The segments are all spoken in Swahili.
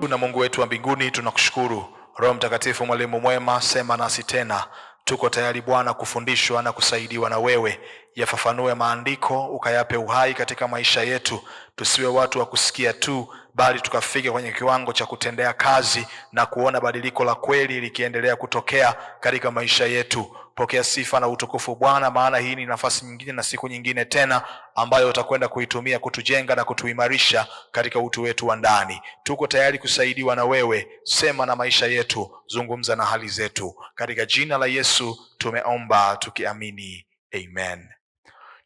Na Mungu wetu wa mbinguni, tunakushukuru. Roho Mtakatifu, mwalimu mwema, sema nasi tena. Tuko tayari Bwana kufundishwa na kusaidiwa na wewe. Yafafanue maandiko, ukayape uhai katika maisha yetu. Tusiwe watu wa kusikia tu, bali tukafika kwenye kiwango cha kutendea kazi na kuona badiliko la kweli likiendelea kutokea katika maisha yetu. Pokea sifa na utukufu Bwana, maana hii ni nafasi nyingine na siku nyingine tena ambayo utakwenda kuitumia kutujenga na kutuimarisha katika utu wetu wa ndani. Tuko tayari kusaidiwa na wewe. Sema na maisha yetu, zungumza na hali zetu. Katika jina la Yesu tumeomba tukiamini. Amen.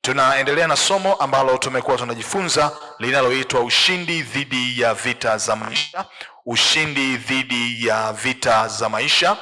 Tunaendelea na somo ambalo tumekuwa tunajifunza linaloitwa ushindi dhidi ya vita za maisha. Ushindi dhidi ya vita za maisha.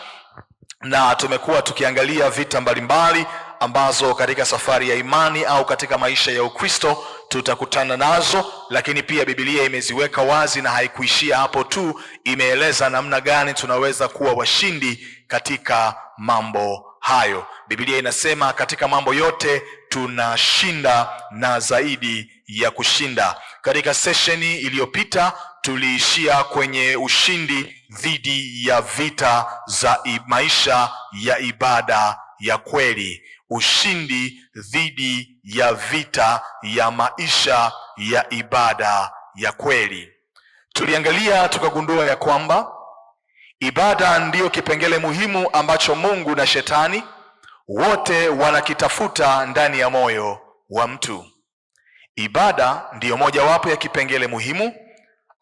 Na tumekuwa tukiangalia vita mbalimbali ambazo katika safari ya imani au katika maisha ya Ukristo tutakutana nazo, lakini pia Biblia imeziweka wazi na haikuishia hapo tu. Imeeleza namna gani tunaweza kuwa washindi katika mambo hayo. Biblia inasema katika mambo yote tunashinda na zaidi ya kushinda. Katika sesheni iliyopita tuliishia kwenye ushindi dhidi ya vita za maisha ya ibada ya kweli. Ushindi dhidi ya vita ya maisha ya ibada ya kweli. Tuliangalia tukagundua ya kwamba ibada ndiyo kipengele muhimu ambacho Mungu na Shetani wote wanakitafuta ndani ya moyo wa mtu. Ibada ndiyo mojawapo ya kipengele muhimu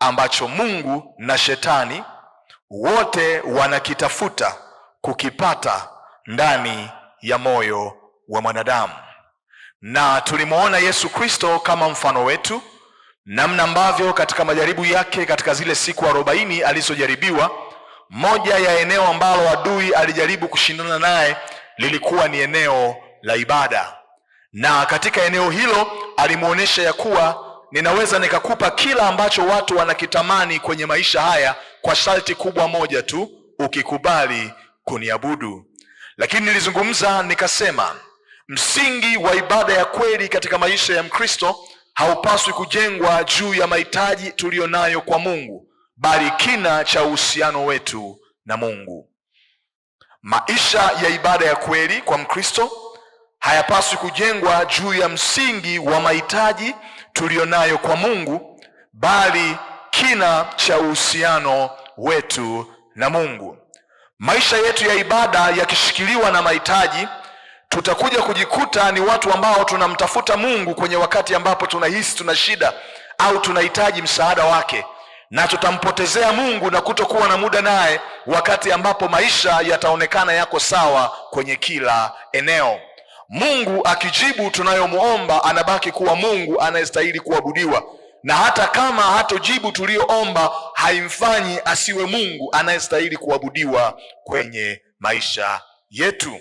ambacho Mungu na Shetani wote wanakitafuta kukipata ndani ya moyo wa mwanadamu. Na tulimuona Yesu Kristo kama mfano wetu, namna ambavyo katika majaribu yake katika zile siku 40 alizojaribiwa, moja ya eneo ambalo adui alijaribu kushindana naye lilikuwa ni eneo la ibada. Na katika eneo hilo alimuonesha ya kuwa ninaweza nikakupa kila ambacho watu wanakitamani kwenye maisha haya kwa sharti kubwa moja tu, ukikubali kuniabudu. Lakini nilizungumza nikasema, msingi wa ibada ya kweli katika maisha ya Mkristo haupaswi kujengwa juu ya mahitaji tulionayo kwa Mungu, bali kina cha uhusiano wetu na Mungu. Maisha ya ibada ya kweli kwa Mkristo hayapaswi kujengwa juu ya msingi wa mahitaji tulionayo kwa Mungu, bali kina cha uhusiano wetu na Mungu. Maisha yetu ya ibada yakishikiliwa na mahitaji, tutakuja kujikuta ni watu ambao tunamtafuta Mungu kwenye wakati ambapo tunahisi tuna shida au tunahitaji msaada wake, na tutampotezea Mungu na kutokuwa na muda naye wakati ambapo maisha yataonekana yako sawa kwenye kila eneo. Mungu akijibu tunayomuomba, anabaki kuwa Mungu anayestahili kuabudiwa, na hata kama hatojibu tulioomba, haimfanyi asiwe Mungu anayestahili kuabudiwa kwenye maisha yetu.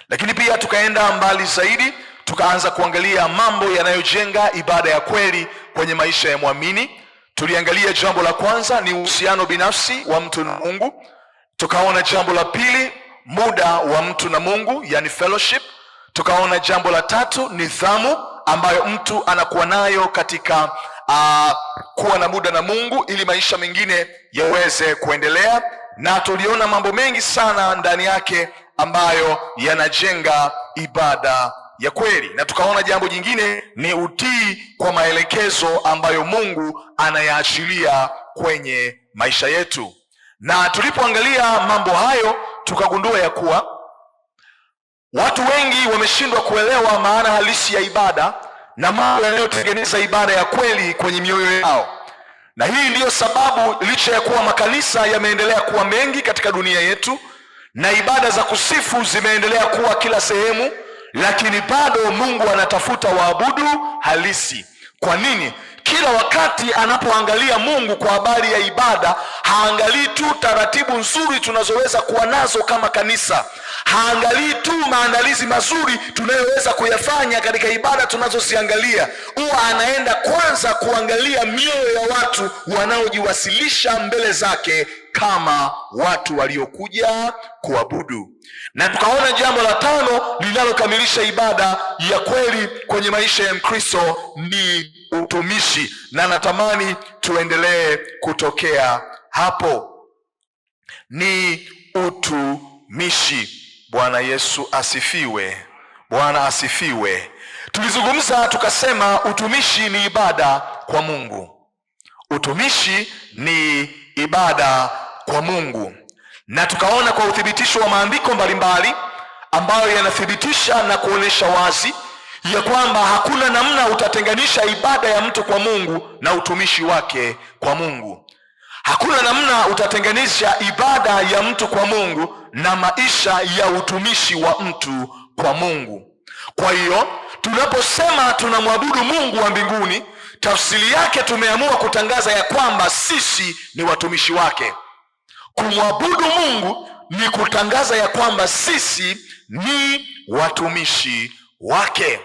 Lakini pia tukaenda mbali zaidi, tukaanza kuangalia mambo yanayojenga ibada ya kweli kwenye maisha ya muamini. Tuliangalia jambo la kwanza ni uhusiano binafsi wa mtu na Mungu. Tukaona jambo la pili, muda wa mtu na Mungu, yani fellowship. Tukaona jambo la tatu, nidhamu ambayo mtu anakuwa nayo katika kuwa na muda na Mungu ili maisha mengine yaweze kuendelea. Na tuliona mambo mengi sana ndani yake ambayo yanajenga ibada ya kweli. Na tukaona jambo jingine ni utii kwa maelekezo ambayo Mungu anayaachilia kwenye maisha yetu. Na tulipoangalia mambo hayo, tukagundua ya kuwa watu wengi wameshindwa kuelewa maana halisi ya ibada na mambo yanayotengeneza ibada ya kweli kwenye mioyo yao. Na hii ndiyo sababu licha ya kuwa makanisa yameendelea kuwa mengi katika dunia yetu na ibada za kusifu zimeendelea kuwa kila sehemu, lakini bado Mungu anatafuta waabudu halisi. Kwa nini? Kila wakati anapoangalia Mungu kwa habari ya ibada, haangalii tu taratibu nzuri tunazoweza kuwa nazo kama kanisa, haangalii tu maandalizi mazuri tunayoweza kuyafanya katika ibada tunazoziangalia. Huwa anaenda kwanza kuangalia mioyo ya watu wanaojiwasilisha mbele zake kama watu waliokuja kuabudu. Na tukaona jambo la tano linalokamilisha ibada ya kweli kwenye maisha ya Mkristo ni utumishi, na natamani tuendelee kutokea hapo. Ni utumishi. Bwana Yesu asifiwe. Bwana asifiwe. Tulizungumza tukasema utumishi ni ibada kwa Mungu. Utumishi ni ibada kwa Mungu, na tukaona kwa uthibitisho wa maandiko mbalimbali ambayo yanathibitisha na kuonesha wazi ya kwamba hakuna namna utatenganisha ibada ya mtu kwa Mungu na utumishi wake kwa Mungu. Hakuna namna utatenganisha ibada ya mtu kwa Mungu na maisha ya utumishi wa mtu kwa Mungu. Kwa hiyo tunaposema tunamwabudu Mungu wa mbinguni, tafsiri yake tumeamua kutangaza ya kwamba sisi ni watumishi wake. Kumwabudu Mungu ni kutangaza ya kwamba sisi ni watumishi wake.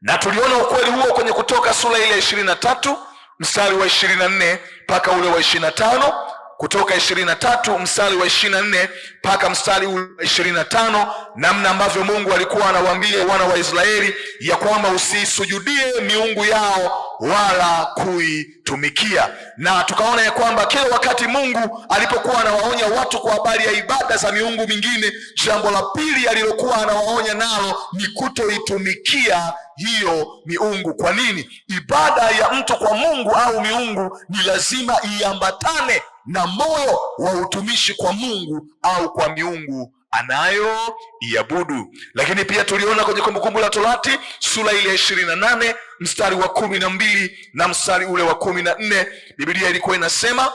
Na tuliona ukweli huo kwenye Kutoka sura ile 23 mstari wa 24 mpaka ule wa 25. Kutoka 23 mstari wa 24 mpaka mstari wa 25, namna ambavyo Mungu alikuwa anawaambia wana wa Israeli ya kwamba usisujudie miungu yao wala kuitumikia. Na tukaona ya kwamba kila wakati Mungu alipokuwa anawaonya watu kwa habari ya ibada za miungu mingine, jambo la pili alilokuwa anawaonya nalo ni kutoitumikia hiyo miungu. Kwa nini? Ibada ya mtu kwa Mungu au miungu ni lazima iambatane na moyo wa utumishi kwa Mungu au kwa miungu anayoiabudu. Lakini pia tuliona kwenye Kumbukumbu la Torati sura ile 28 mstari wa 12 na mstari ule wa 14, Biblia ilikuwa inasema,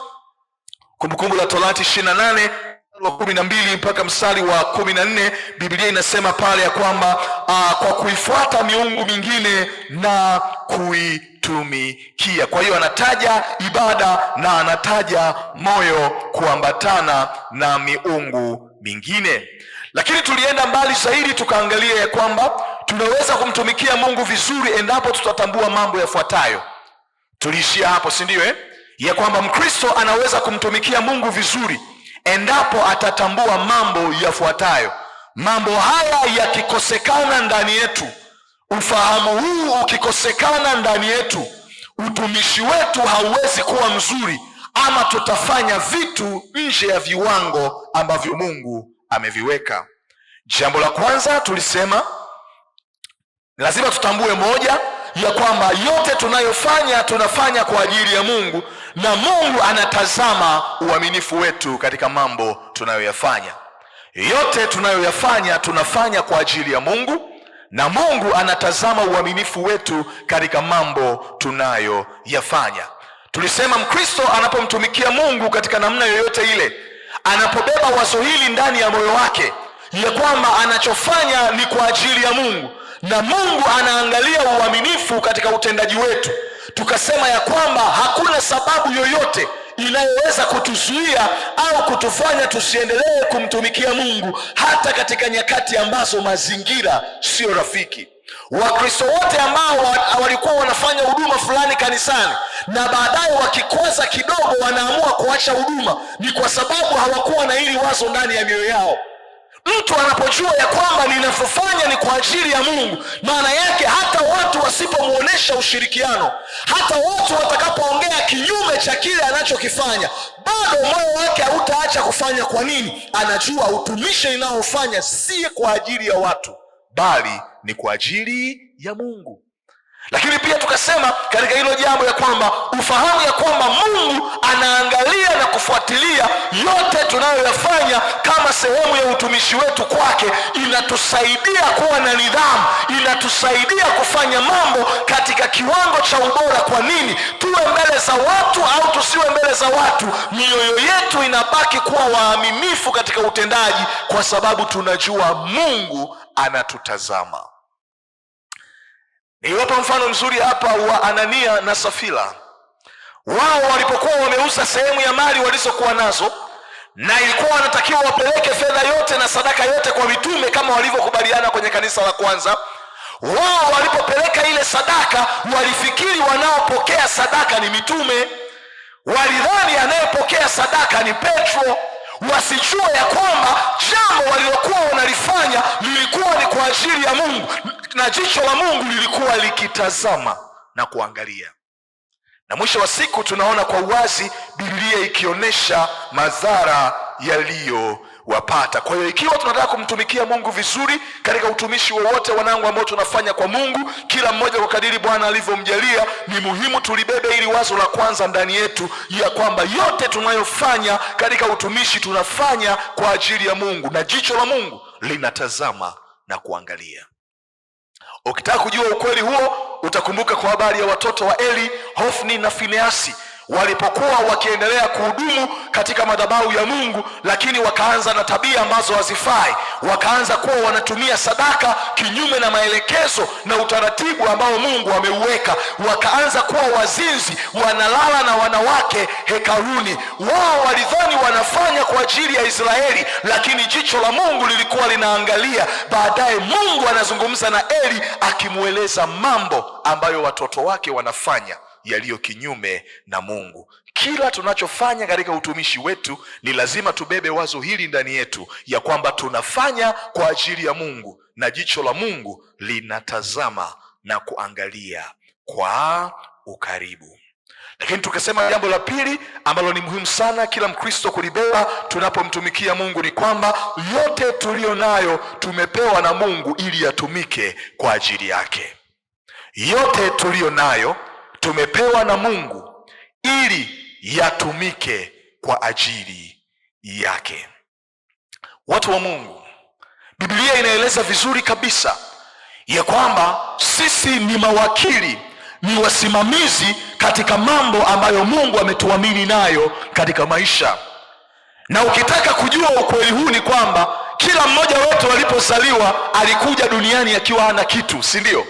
Kumbukumbu la Torati 28 wa 12 mpaka mstari wa 14, Biblia inasema pale ya kwamba kwa kuifuata miungu mingine na kuitumikia. Kwa hiyo anataja ibada na anataja moyo kuambatana na miungu mingine. Lakini tulienda mbali zaidi tukaangalia ya kwamba tunaweza kumtumikia Mungu vizuri endapo tutatambua mambo yafuatayo. Tuliishia hapo, si ndio ya kwamba Mkristo anaweza kumtumikia Mungu vizuri endapo atatambua mambo yafuatayo. Mambo haya yakikosekana ndani yetu, ufahamu huu ukikosekana ndani yetu, utumishi wetu hauwezi kuwa mzuri, ama tutafanya vitu nje ya viwango ambavyo Mungu ameviweka. Jambo la kwanza tulisema lazima tutambue moja, ya kwamba yote tunayofanya tunafanya kwa ajili ya Mungu, na Mungu anatazama uaminifu wetu katika mambo tunayoyafanya. Yote tunayoyafanya tunafanya kwa ajili ya Mungu, na Mungu anatazama uaminifu wetu katika mambo tunayoyafanya. Tulisema Mkristo anapomtumikia Mungu katika namna yoyote ile, anapobeba wazo hili ndani ya moyo wake ya kwamba anachofanya ni kwa ajili ya Mungu, na Mungu anaangalia uaminifu katika utendaji wetu, tukasema ya kwamba hakuna sababu yoyote inayoweza kutuzuia au kutufanya tusiendelee kumtumikia Mungu, hata katika nyakati ambazo mazingira sio rafiki. Wakristo wote ambao walikuwa wanafanya huduma fulani kanisani na baadaye wakikwaza kidogo wanaamua kuacha huduma, ni kwa sababu hawakuwa na hili wazo ndani ya mioyo yao. Mtu anapojua ya kwamba ninachofanya ni kwa ajili ya Mungu, maana yake hata watu wasipomuonesha ushirikiano, hata watu watakapoongea kinyume cha kile anachokifanya, bado moyo wake hautaacha kufanya. Kwa nini? Anajua utumishi ninaofanya si kwa ajili ya watu, bali ni kwa ajili ya Mungu. Lakini pia tukasema katika hilo jambo ya kwamba ufahamu ya kwamba Mungu anaangalia na kufuatilia yote tunayoyafanya kama sehemu ya utumishi wetu kwake, inatusaidia kuwa na nidhamu, inatusaidia kufanya mambo katika kiwango cha ubora. Kwa nini? Tuwe mbele za watu au tusiwe mbele za watu, mioyo yetu inabaki kuwa waaminifu katika utendaji, kwa sababu tunajua Mungu anatutazama. Niwapa mfano mzuri hapa wa Anania na Safira. Wao walipokuwa wameuza sehemu ya mali walizokuwa nazo, na ilikuwa wanatakiwa wapeleke fedha yote na sadaka yote kwa mitume kama walivyokubaliana kwenye kanisa la kwanza, wao walipopeleka ile sadaka walifikiri wanaopokea sadaka ni mitume. walidhani anayepokea sadaka ni Petro, wasijua ya kwamba jambo walilokuwa wanalifanya lilikuwa ni kwa ajili ya Mungu, na jicho la Mungu lilikuwa likitazama na kuangalia. Na mwisho wa siku tunaona kwa uwazi Biblia ikionyesha madhara yaliyowapata. Kwa hiyo ikiwa tunataka kumtumikia Mungu vizuri katika utumishi wowote wanangu ambao tunafanya kwa Mungu, kila mmoja kwa kadiri Bwana alivyomjalia, ni muhimu tulibebe ili wazo la kwanza ndani yetu ya kwamba yote tunayofanya katika utumishi tunafanya kwa ajili ya Mungu, na jicho la Mungu linatazama na kuangalia. Ukitaka kujua ukweli huo, utakumbuka kwa habari ya watoto wa Eli, Hofni na Fineasi, walipokuwa wakiendelea kuhudumu katika madhabahu ya Mungu, lakini wakaanza na tabia ambazo hazifai. Wakaanza kuwa wanatumia sadaka kinyume na maelekezo na utaratibu ambao Mungu ameuweka. Wakaanza kuwa wazinzi, wanalala na wanawake hekaluni. Wao walidhani wanafanya kwa ajili ya Israeli, lakini jicho la Mungu lilikuwa linaangalia. Baadaye Mungu anazungumza na Eli akimueleza mambo ambayo watoto wake wanafanya yaliyo kinyume na Mungu. Kila tunachofanya katika utumishi wetu ni lazima tubebe wazo hili ndani yetu ya kwamba tunafanya kwa ajili ya Mungu, na jicho la Mungu linatazama na kuangalia kwa ukaribu. Lakini tukasema jambo la pili ambalo ni muhimu sana kila Mkristo kulibeba tunapomtumikia Mungu ni kwamba yote tulio nayo tumepewa na Mungu ili yatumike kwa ajili yake. Yote tulio nayo tumepewa na Mungu ili yatumike kwa ajili yake. Watu wa Mungu, Biblia inaeleza vizuri kabisa ya kwamba sisi ni mawakili, ni wasimamizi katika mambo ambayo Mungu ametuamini nayo katika maisha. Na ukitaka kujua ukweli huu ni kwamba kila mmoja wetu alipozaliwa alikuja duniani akiwa hana kitu, si ndio?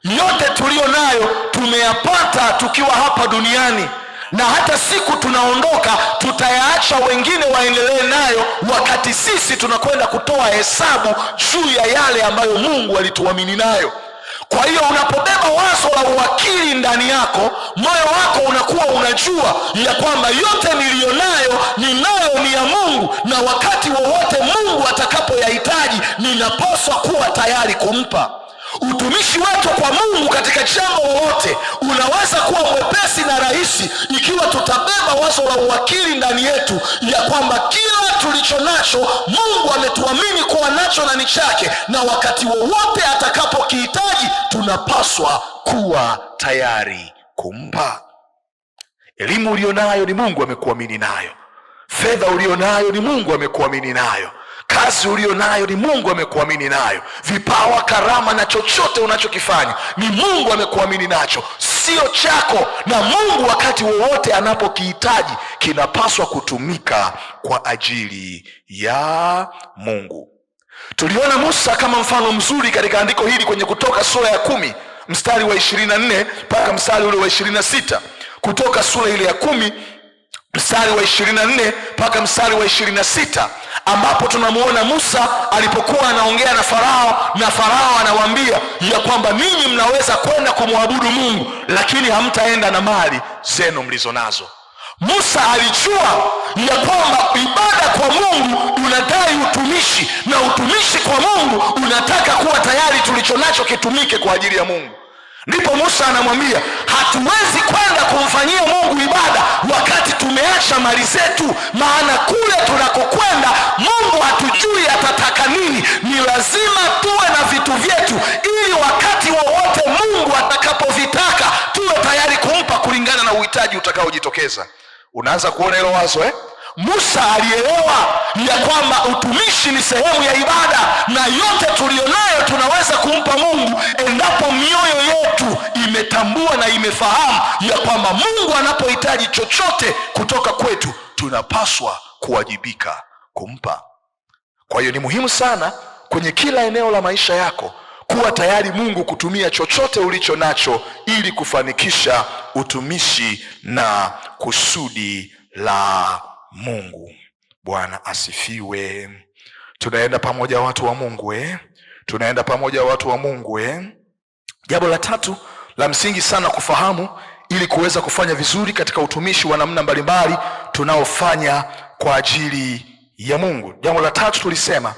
Yote tulio nayo tumeyapata tukiwa hapa duniani, na hata siku tunaondoka tutayaacha wengine waendelee nayo, wakati sisi tunakwenda kutoa hesabu juu ya yale ambayo Mungu alituamini nayo. Kwa hiyo unapobeba wazo la uwakili ndani yako, moyo wako unakuwa unajua ya kwamba yote nilionayo ni ya Mungu, na wakati wowote Mungu atakapoyahitaji ninapaswa kuwa tayari kumpa. Utumishi wetu kwa Mungu katika jambo lolote unaweza kuwa mwepesi na rahisi ikiwa tutabeba wazo la uwakili ndani yetu ya kwamba kila tulicho nacho Mungu ametuamini kuwa nacho na ni chake, na wakati wowote atakapokihitaji tunapaswa kuwa tayari kumpa. Elimu ulionayo ni Mungu amekuamini nayo. Fedha ulionayo ni Mungu amekuamini nayo. Kazi ulionayo ni Mungu amekuamini nayo. Vipawa, karama na chochote unachokifanya ni Mungu amekuamini nacho, sio chako. Na Mungu wakati wowote anapokihitaji kinapaswa kutumika kwa ajili ya Mungu. Tuliona Musa kama mfano mzuri katika andiko hili kwenye Kutoka sura ya 10 mstari wa 24 mpaka mstari ule wa 26. Kutoka sura ile ya 10 mstari wa 24 mpaka mstari wa 26, ambapo tunamuona Musa alipokuwa anaongea na Farao, na Farao anawaambia ya kwamba ninyi mnaweza kwenda kumwabudu Mungu, lakini hamtaenda na mali zenu mlizo nazo. Musa alijua ya kwamba ibada kwa Mungu unadai utumishi, na utumishi kwa Mungu unataka kuwa tayari tulicho nacho kitumike kwa ajili ya Mungu. Ndipo Musa anamwambia hatuwezi kwenda kumfanyia Mungu ibada wakati tumeacha mali zetu, maana kule tunakokwenda Mungu hatujui atataka nini. Ni lazima tuwe na vitu vyetu ili wakati wowote Mungu atakapovitaka tuwe tayari kumpa kulingana na uhitaji utakaojitokeza. Unaanza kuona hilo wazo Musa alielewa ya kwamba utumishi ni sehemu ya ibada, na yote tulionayo tunaweza kumpa Mungu endapo mioyo yetu imetambua na imefahamu ya kwamba Mungu anapohitaji chochote kutoka kwetu tunapaswa kuwajibika kumpa. Kwa hiyo ni muhimu sana kwenye kila eneo la maisha yako kuwa tayari Mungu kutumia chochote ulicho nacho ili kufanikisha utumishi na kusudi la Mungu. Bwana asifiwe. Tunaenda pamoja watu wa Mungu tunaenda pamoja watu wa Mungu Jambo la tatu la msingi sana kufahamu ili kuweza kufanya vizuri katika utumishi wa namna mbalimbali tunaofanya kwa ajili ya Mungu. Jambo la tatu tulisema,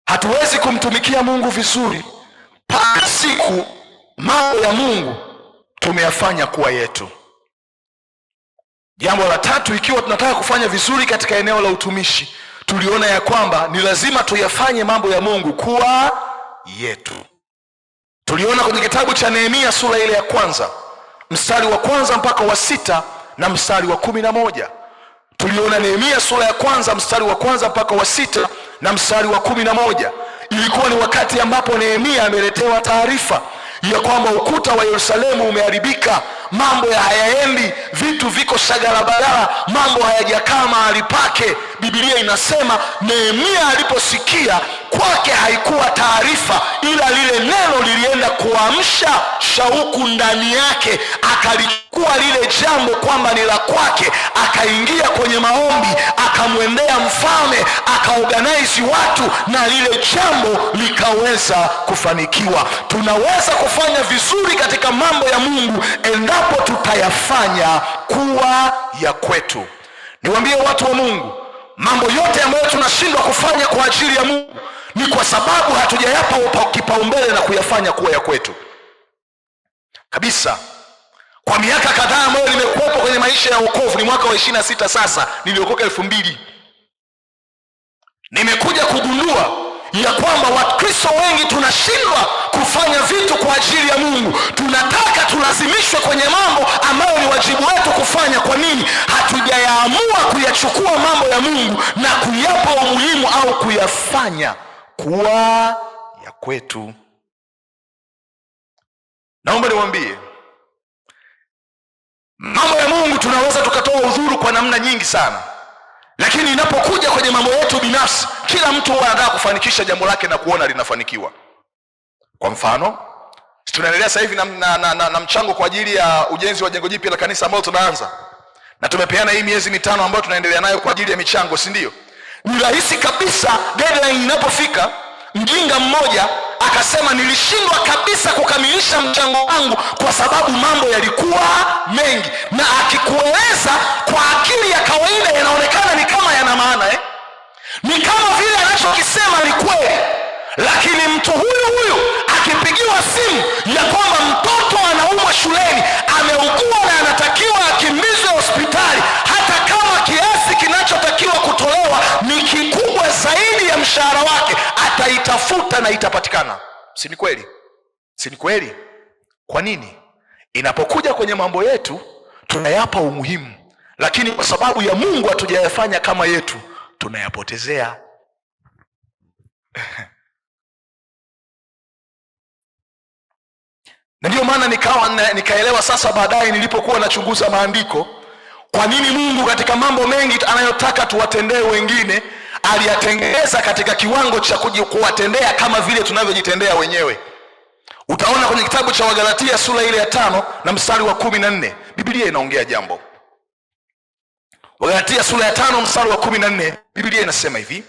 hatuwezi kumtumikia Mungu vizuri mpaka siku mambo ya Mungu tumeyafanya kuwa yetu. Jambo la tatu, ikiwa tunataka kufanya vizuri katika eneo la utumishi, tuliona ya kwamba ni lazima tuyafanye mambo ya Mungu kuwa yetu. Tuliona kwenye kitabu cha Nehemia sura ile ya kwanza mstari wa kwanza mpaka wa 6 na mstari wa 11. Tuliona Nehemia sura ya kwanza mstari wa kwanza mpaka wa 6 na mstari wa 11. Ilikuwa ni wakati ambapo Nehemia ameletewa taarifa ya kwamba ukuta wa Yerusalemu umeharibika, mambo hayaendi, vitu viko shagalabala, mambo hayajakaa mahali pake. Biblia inasema Nehemia aliposikia, kwake haikuwa taarifa, ila lile neno lilienda kuamsha shauku ndani yake, akalichukua lile jambo kwamba ni la kwake, akaingia kwenye maombi, akamwendea mfalme, akaorganize watu, na lile jambo likaweza kufanikiwa. Tunaweza kufanya vizuri katika mambo ya Mungu endapo tutayafanya kuwa ya kwetu. Niwaambie watu wa Mungu, mambo yote ambayo tunashindwa kufanya kwa ajili ya Mungu ni kwa sababu hatujayapa kipaumbele na kuyafanya kuwa ya kwetu kabisa. Kwa miaka kadhaa ambayo nimekuwepo kwenye maisha ya wokovu, ni mwaka wa 26 sasa, niliokoka 2000, nimekuja kugundua ya kwamba Wakristo wengi tunashindwa kufanya vitu kwa ajili ya Mungu. Tunataka tulazimishwe kwenye mambo ambayo ni wajibu wetu kufanya. Kwa nini? Hatujayaamua kuyachukua mambo ya Mungu na kuyapa umuhimu au kuyafanya kuwa ya kwetu. Naomba niwaambie, mambo ya Mungu tunaweza tukatoa udhuru kwa namna nyingi sana, lakini inapokuja kwenye mambo yetu binafsi, kila mtu huwa anataka kufanikisha jambo lake na kuona linafanikiwa. Kwa mfano, tunaendelea sasa hivi na mchango kwa ajili ya ujenzi wa jengo jipya la kanisa ambalo tunaanza, na tumepeana hii miezi 5 ambayo tunaendelea nayo kwa ajili ya michango, si ndio? Ni rahisi kabisa deadline inapofika, mjinga mmoja akasema nilishindwa kabisa kukamilisha mchango wangu kwa sababu mambo yalikuwa mengi. Na akikueleza kwa akili ya kawaida yanaonekana ni kama yana maana, ni kama vile anachokisema ni kweli, lakini mtu huyu akipigiwa simu ya kwamba mtoto anaumwa shuleni, ameugua na anatakiwa akimbizwe hospitali, hata kama kiasi kinachotakiwa kutolewa ni kikubwa zaidi ya mshahara wake, ataitafuta na itapatikana. Si ni kweli? Si ni kweli? Kwa nini? Inapokuja kwenye mambo yetu tunayapa umuhimu, lakini kwa sababu ya Mungu hatujayafanya kama yetu, tunayapotezea. Na ndio maana nikaelewa sasa baadaye nilipokuwa nachunguza maandiko, kwa nini Mungu katika mambo mengi anayotaka tuwatendee wengine aliyatengeneza katika kiwango cha kuwatendea kama vile tunavyojitendea wenyewe. Utaona kwenye kitabu cha Wagalatia sura ile ya 5 na mstari wa 14, Biblia inaongea jambo. Wagalatia sura ya 5 mstari wa 14, Biblia inasema hivi: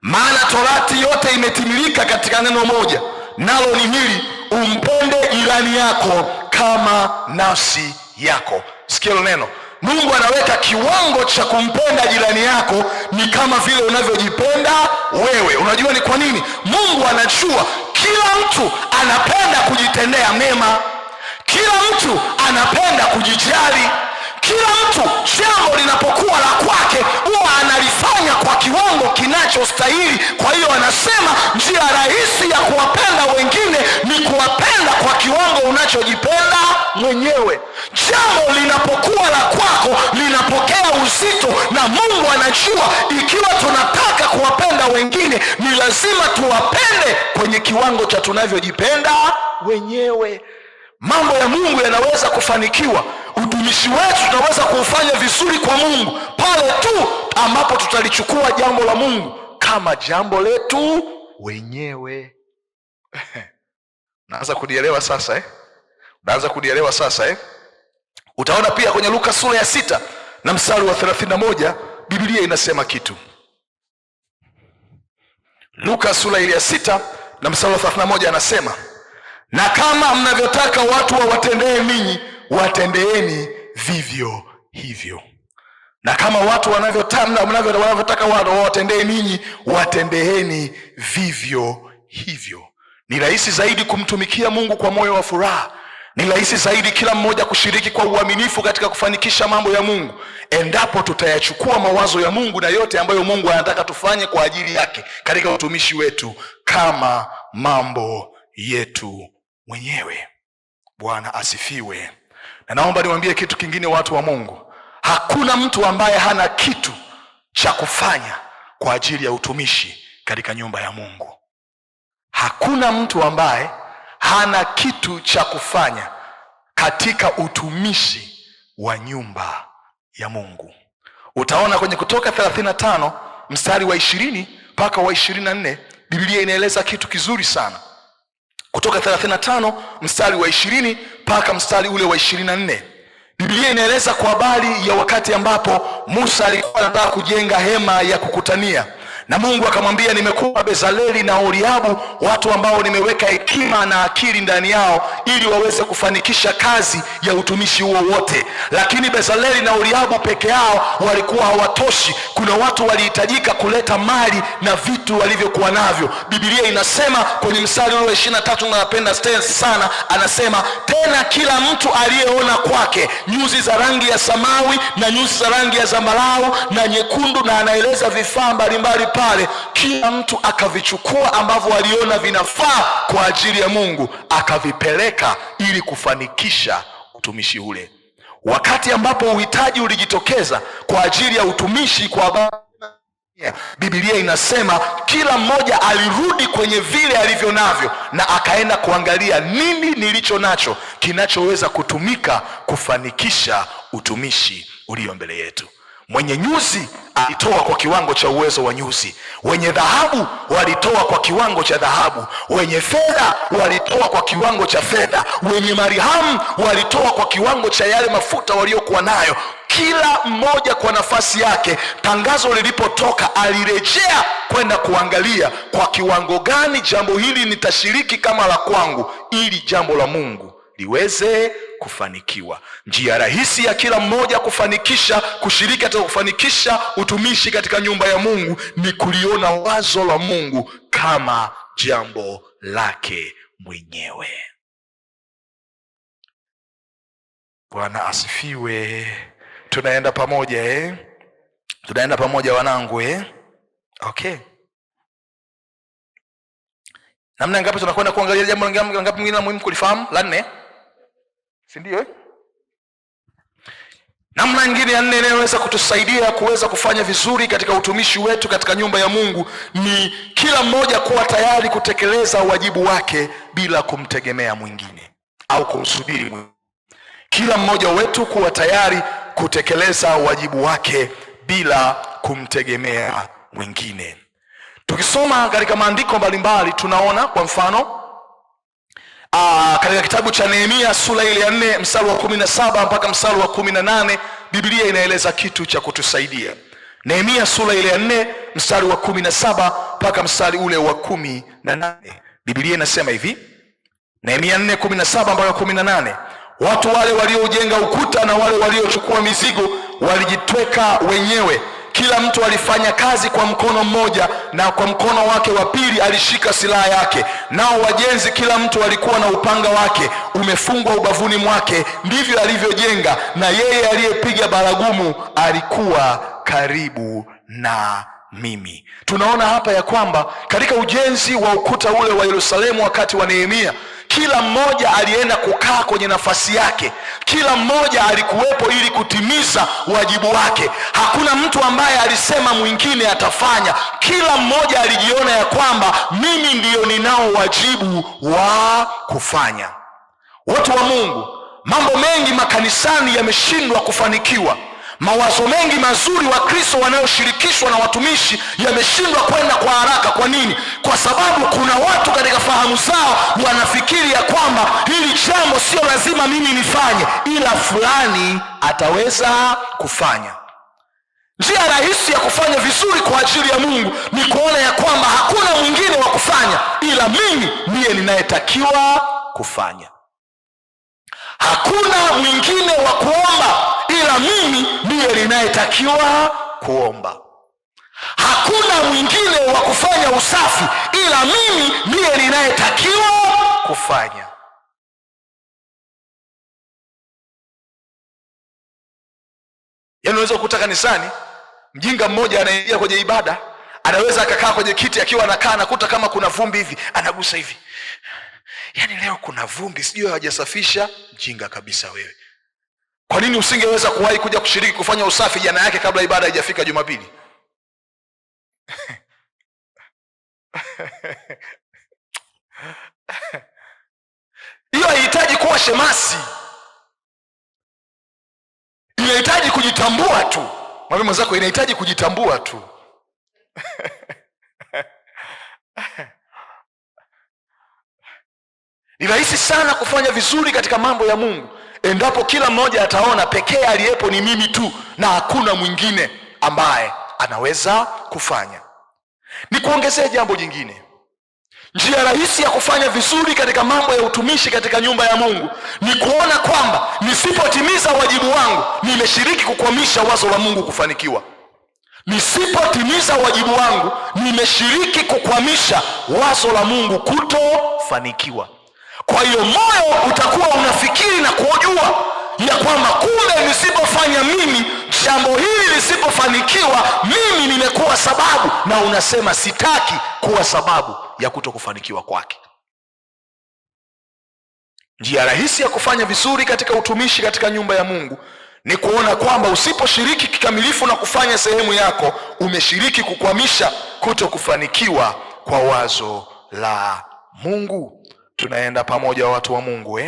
maana torati yote imetimilika katika neno moja, nalo ni hili, umpende jirani yako kama nafsi yako. Sikia neno. Mungu anaweka kiwango cha kumpenda jirani yako ni kama vile unavyojipenda wewe. Unajua ni kwa nini? Mungu anajua kila mtu anapenda kujitendea mema, kila mtu anapenda kujijali, kila mtu jambo linapokuwa la kwake huwa analifanya kwa kiwango kinachostahili. Kwa hiyo anasema njia rahisi ya kuwapenda wengine ni kuwapenda kwa kiwango unachojipenda mwenyewe. Jambo linapokuwa la kwako linapokea uzito, na Mungu anajua ikiwa tunataka kuwapenda wengine ni lazima tuwapende kwenye kiwango cha tunavyojipenda wenyewe. Mambo ya Mungu yanaweza kufanikiwa, utumishi wetu tunaweza kuufanya vizuri kwa Mungu pale tu ambapo tutalichukua jambo la Mungu kama jambo letu wenyewe. Unaanza kudielewa sasa Unaanza kudielewa sasa Utaona pia kwenye Luka sura ya 6 na mstari wa 31, Biblia inasema kitu. Luka sura ile ya 6 na mstari wa 31 anasema, na kama mnavyotaka watu wawatendee ninyi, watendeeni vivyo hivyo. Na kama watu wanavyotaka wawatendee ninyi, watendeeni vivyo hivyo. Ni rahisi zaidi kumtumikia Mungu kwa moyo wa furaha. Ni rahisi zaidi kila mmoja kushiriki kwa uaminifu katika kufanikisha mambo ya Mungu, endapo tutayachukua mawazo ya Mungu na yote ambayo Mungu anataka tufanye kwa ajili yake katika utumishi wetu kama mambo yetu mwenyewe. Bwana asifiwe. Na naomba niwaambie kitu kingine, watu wa Mungu. Hakuna mtu ambaye hana kitu cha kufanya kwa ajili ya utumishi katika nyumba ya Mungu. Hakuna mtu ambaye hana kitu cha kufanya katika utumishi wa nyumba ya Mungu. Utaona kwenye Kutoka 35 mstari wa 20 mpaka wa 24, Biblia inaeleza kitu kizuri sana. Kutoka 35 mstari wa 20 mpaka mstari ule wa 24. Biblia inaeleza kwa habari ya wakati ambapo Musa alikuwa anataka kujenga hema ya kukutania, na Mungu akamwambia, nimekupa Bezaleli na Oholiabu, watu ambao nimeweka hekima na akili ndani yao ili waweze kufanikisha kazi ya utumishi huo wote. Lakini Bezaleli na Oholiabu peke yao walikuwa hawatoshi. Kuna watu walihitajika kuleta mali na vitu walivyokuwa navyo. Biblia inasema kwenye mstari ule wa 23, na napenda sana, anasema, tena kila mtu aliyeona kwake nyuzi za rangi ya samawi na nyuzi za rangi ya zambarau na nyekundu, na anaeleza vifaa mbalimbali pale, kila mtu akavichukua ambavyo aliona vinafaa kwa ajili ya Mungu, akavipeleka ili kufanikisha utumishi ule. Wakati ambapo uhitaji ulijitokeza kwa ajili ya utumishi kwa Biblia inasema kila mmoja alirudi kwenye vile alivyo navyo, na akaenda kuangalia nini nilicho nacho kinachoweza kutumika kufanikisha utumishi ulio mbele yetu. Mwenye nyuzi alitoa kwa kiwango cha uwezo wa nyuzi, wenye dhahabu walitoa kwa kiwango cha dhahabu, wenye fedha walitoa kwa kiwango cha fedha, wenye marihamu walitoa kwa kiwango cha yale mafuta waliokuwa nayo. Kila mmoja kwa nafasi yake. Tangazo lilipotoka, alirejea kwenda kuangalia kwa kiwango gani jambo hili nitashiriki kama la kwangu, ili jambo la Mungu liweze kufanikiwa. Njia rahisi ya kila mmoja kushiriki katika kufanikisha utumishi katika nyumba ya Mungu ni kuliona wazo la Mungu kama jambo lake mwenyewe. Bwana asifiwe. Tunaenda pamoja Tunaenda pamoja wanangu Okay. Namna ngapi tunakwenda kuangalia jambo ngapi mwingine muhimu kulifahamu? La 4. Si ndio? Namna nyingine ya 4 inayoweza kutusaidia kuweza kufanya vizuri katika utumishi wetu katika nyumba ya Mungu ni kila mmoja kuwa tayari kutekeleza wajibu wake bila kumtegemea mwingine au kumsubiri mwingine. Kila mmoja wetu kuwa tayari kutekeleza wajibu wake bila kumtegemea mwingine. Tukisoma katika maandiko mbalimbali tunaona, kwa mfano katika kitabu cha Nehemia sura ile ya 4 mstari wa 17 mpaka mstari wa 18, Biblia inaeleza kitu cha kutusaidia. Nehemia sura ile ya 4 mstari wa 17 mpaka mstari ule wa 18, Biblia inasema hivi. Nehemia 4:17 mpaka 18, watu wale walioujenga ukuta na wale waliochukua mizigo walijitweka wenyewe. Kila mtu alifanya kazi kwa mkono mmoja, na kwa mkono wake wa pili alishika silaha yake. Nao wajenzi kila mtu alikuwa na upanga wake umefungwa ubavuni mwake. Ndivyo alivyojenga, na yeye aliyepiga baragumu alikuwa karibu na mimi. Tunaona hapa ya kwamba katika ujenzi wa ukuta ule wa Yerusalemu wakati wa Nehemia, kila mmoja alienda kukaa kwenye nafasi yake. Kila mmoja alikuwepo ili kutimiza wajibu wake. Hakuna mtu ambaye alisema mwingine atafanya. Kila mmoja alijiona ya kwamba mimi ndiyo ninao wajibu wa kufanya. Watu wa Mungu, mambo mengi makanisani yameshindwa kufanikiwa. Mawazo mengi mazuri wa Kristo wanayoshirikishwa na watumishi yameshindwa kwenda kwa haraka. Kwa nini? Kwa sababu kuna watu katika fahamu zao wanafikiri ya kwamba hili jambo sio lazima mimi nifanye, ila fulani ataweza kufanya. Njia rahisi ya kufanya vizuri kwa ajili ya Mungu ni kuona ya kwamba hakuna mwingine wa kufanya ila mimi ndiye ninayetakiwa kufanya. Hakuna mwingine wa kuomba ila mimi ndiye ninayetakiwa kuomba. Hakuna mwingine wa kufanya usafi ila mimi ndiye ninayetakiwa kufanya. Yaani unaweza kukuta kanisani mjinga mmoja anaingia kwenye ibada, anaweza akakaa kwenye kiti, akiwa anakaa anakuta kama kuna vumbi hivi, anagusa hivi, yaani leo kuna vumbi, sijui hawajasafisha. Mjinga kabisa wewe. Kwa nini usingeweza kuwahi kuja kushiriki kufanya usafi jana yake kabla ibada haijafika Jumapili? Hiyo haihitaji kuwa shemasi, inahitaji kujitambua tu. Mwambie mwenzako inahitaji kujitambua tu. Ni rahisi sana kufanya vizuri katika mambo ya Mungu endapo kila mmoja ataona pekee aliyepo ni mimi tu na hakuna mwingine ambaye anaweza kufanya. Ni kuongezea jambo jingine. Njia rahisi ya kufanya vizuri katika mambo ya utumishi katika nyumba ya Mungu ni kuona kwamba nisipotimiza wajibu wangu, nimeshiriki kukwamisha wazo la Mungu kufanikiwa. Nisipotimiza wajibu wangu, nimeshiriki kukwamisha wazo la Mungu kutofanikiwa. Kwa hiyo moyo utakuwa unafikiri na kujua ya kwamba kumbe nisipofanya mimi jambo hili, lisipofanikiwa mimi nimekuwa sababu, na unasema sitaki kuwa sababu ya kutokufanikiwa kwake. Njia rahisi ya kufanya vizuri katika utumishi katika nyumba ya Mungu ni kuona kwamba usiposhiriki kikamilifu na kufanya sehemu yako, umeshiriki kukwamisha kutokufanikiwa kwa wazo la Mungu. Tunaenda pamoja watu wa Mungu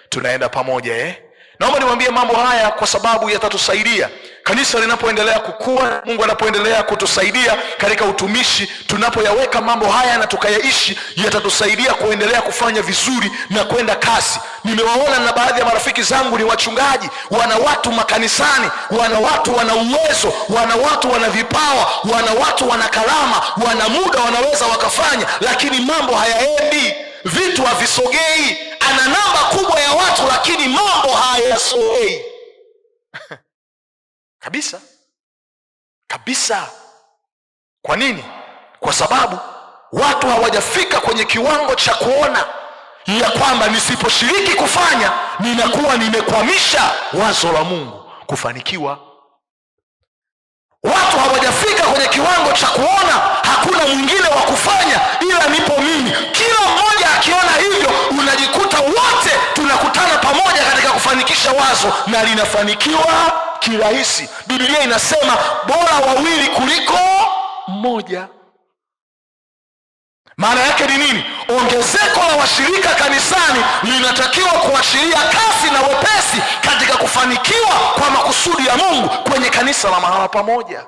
Tunaenda pamoja Naomba niwaambie mambo haya kwa sababu yatatusaidia kanisa linapoendelea kukua, Mungu anapoendelea kutusaidia katika utumishi. Tunapoyaweka mambo haya na tukayaishi, yatatusaidia kuendelea kufanya vizuri na kwenda kasi. Nimewaona na baadhi ya marafiki zangu ni wachungaji, wana watu makanisani, wana watu wana uwezo, wana watu wana vipawa, wana watu wana karama, wana muda wanaweza wakafanya, lakini mambo hayaendi, vitu havisogei. Ana namba kubwa ya watu lakini mambo hayasogei. Kabisa. Kwa nini? Kwa sababu watu hawajafika kwenye kiwango cha kuona ya kwamba nisiposhiriki kufanya ninakuwa nimekwamisha wazo la Mungu kufanikiwa. Watu hawajafika kwenye kiwango cha kuona hakuna mwingine wa kufanya ila nipo mimi. Kila mmoja akiona hivyo, unajikuta wote tunakutana pamoja katika kufanikisha wazo na linafanikiwa kirahisi. Biblia inasema bora wawili kuliko mmoja. Maana yake ni nini? Ongezeko la washirika kanisani linatakiwa kuashiria kasi na wepesi katika kufanikiwa kwa makusudi ya Mungu kwenye kanisa la mahala pamoja.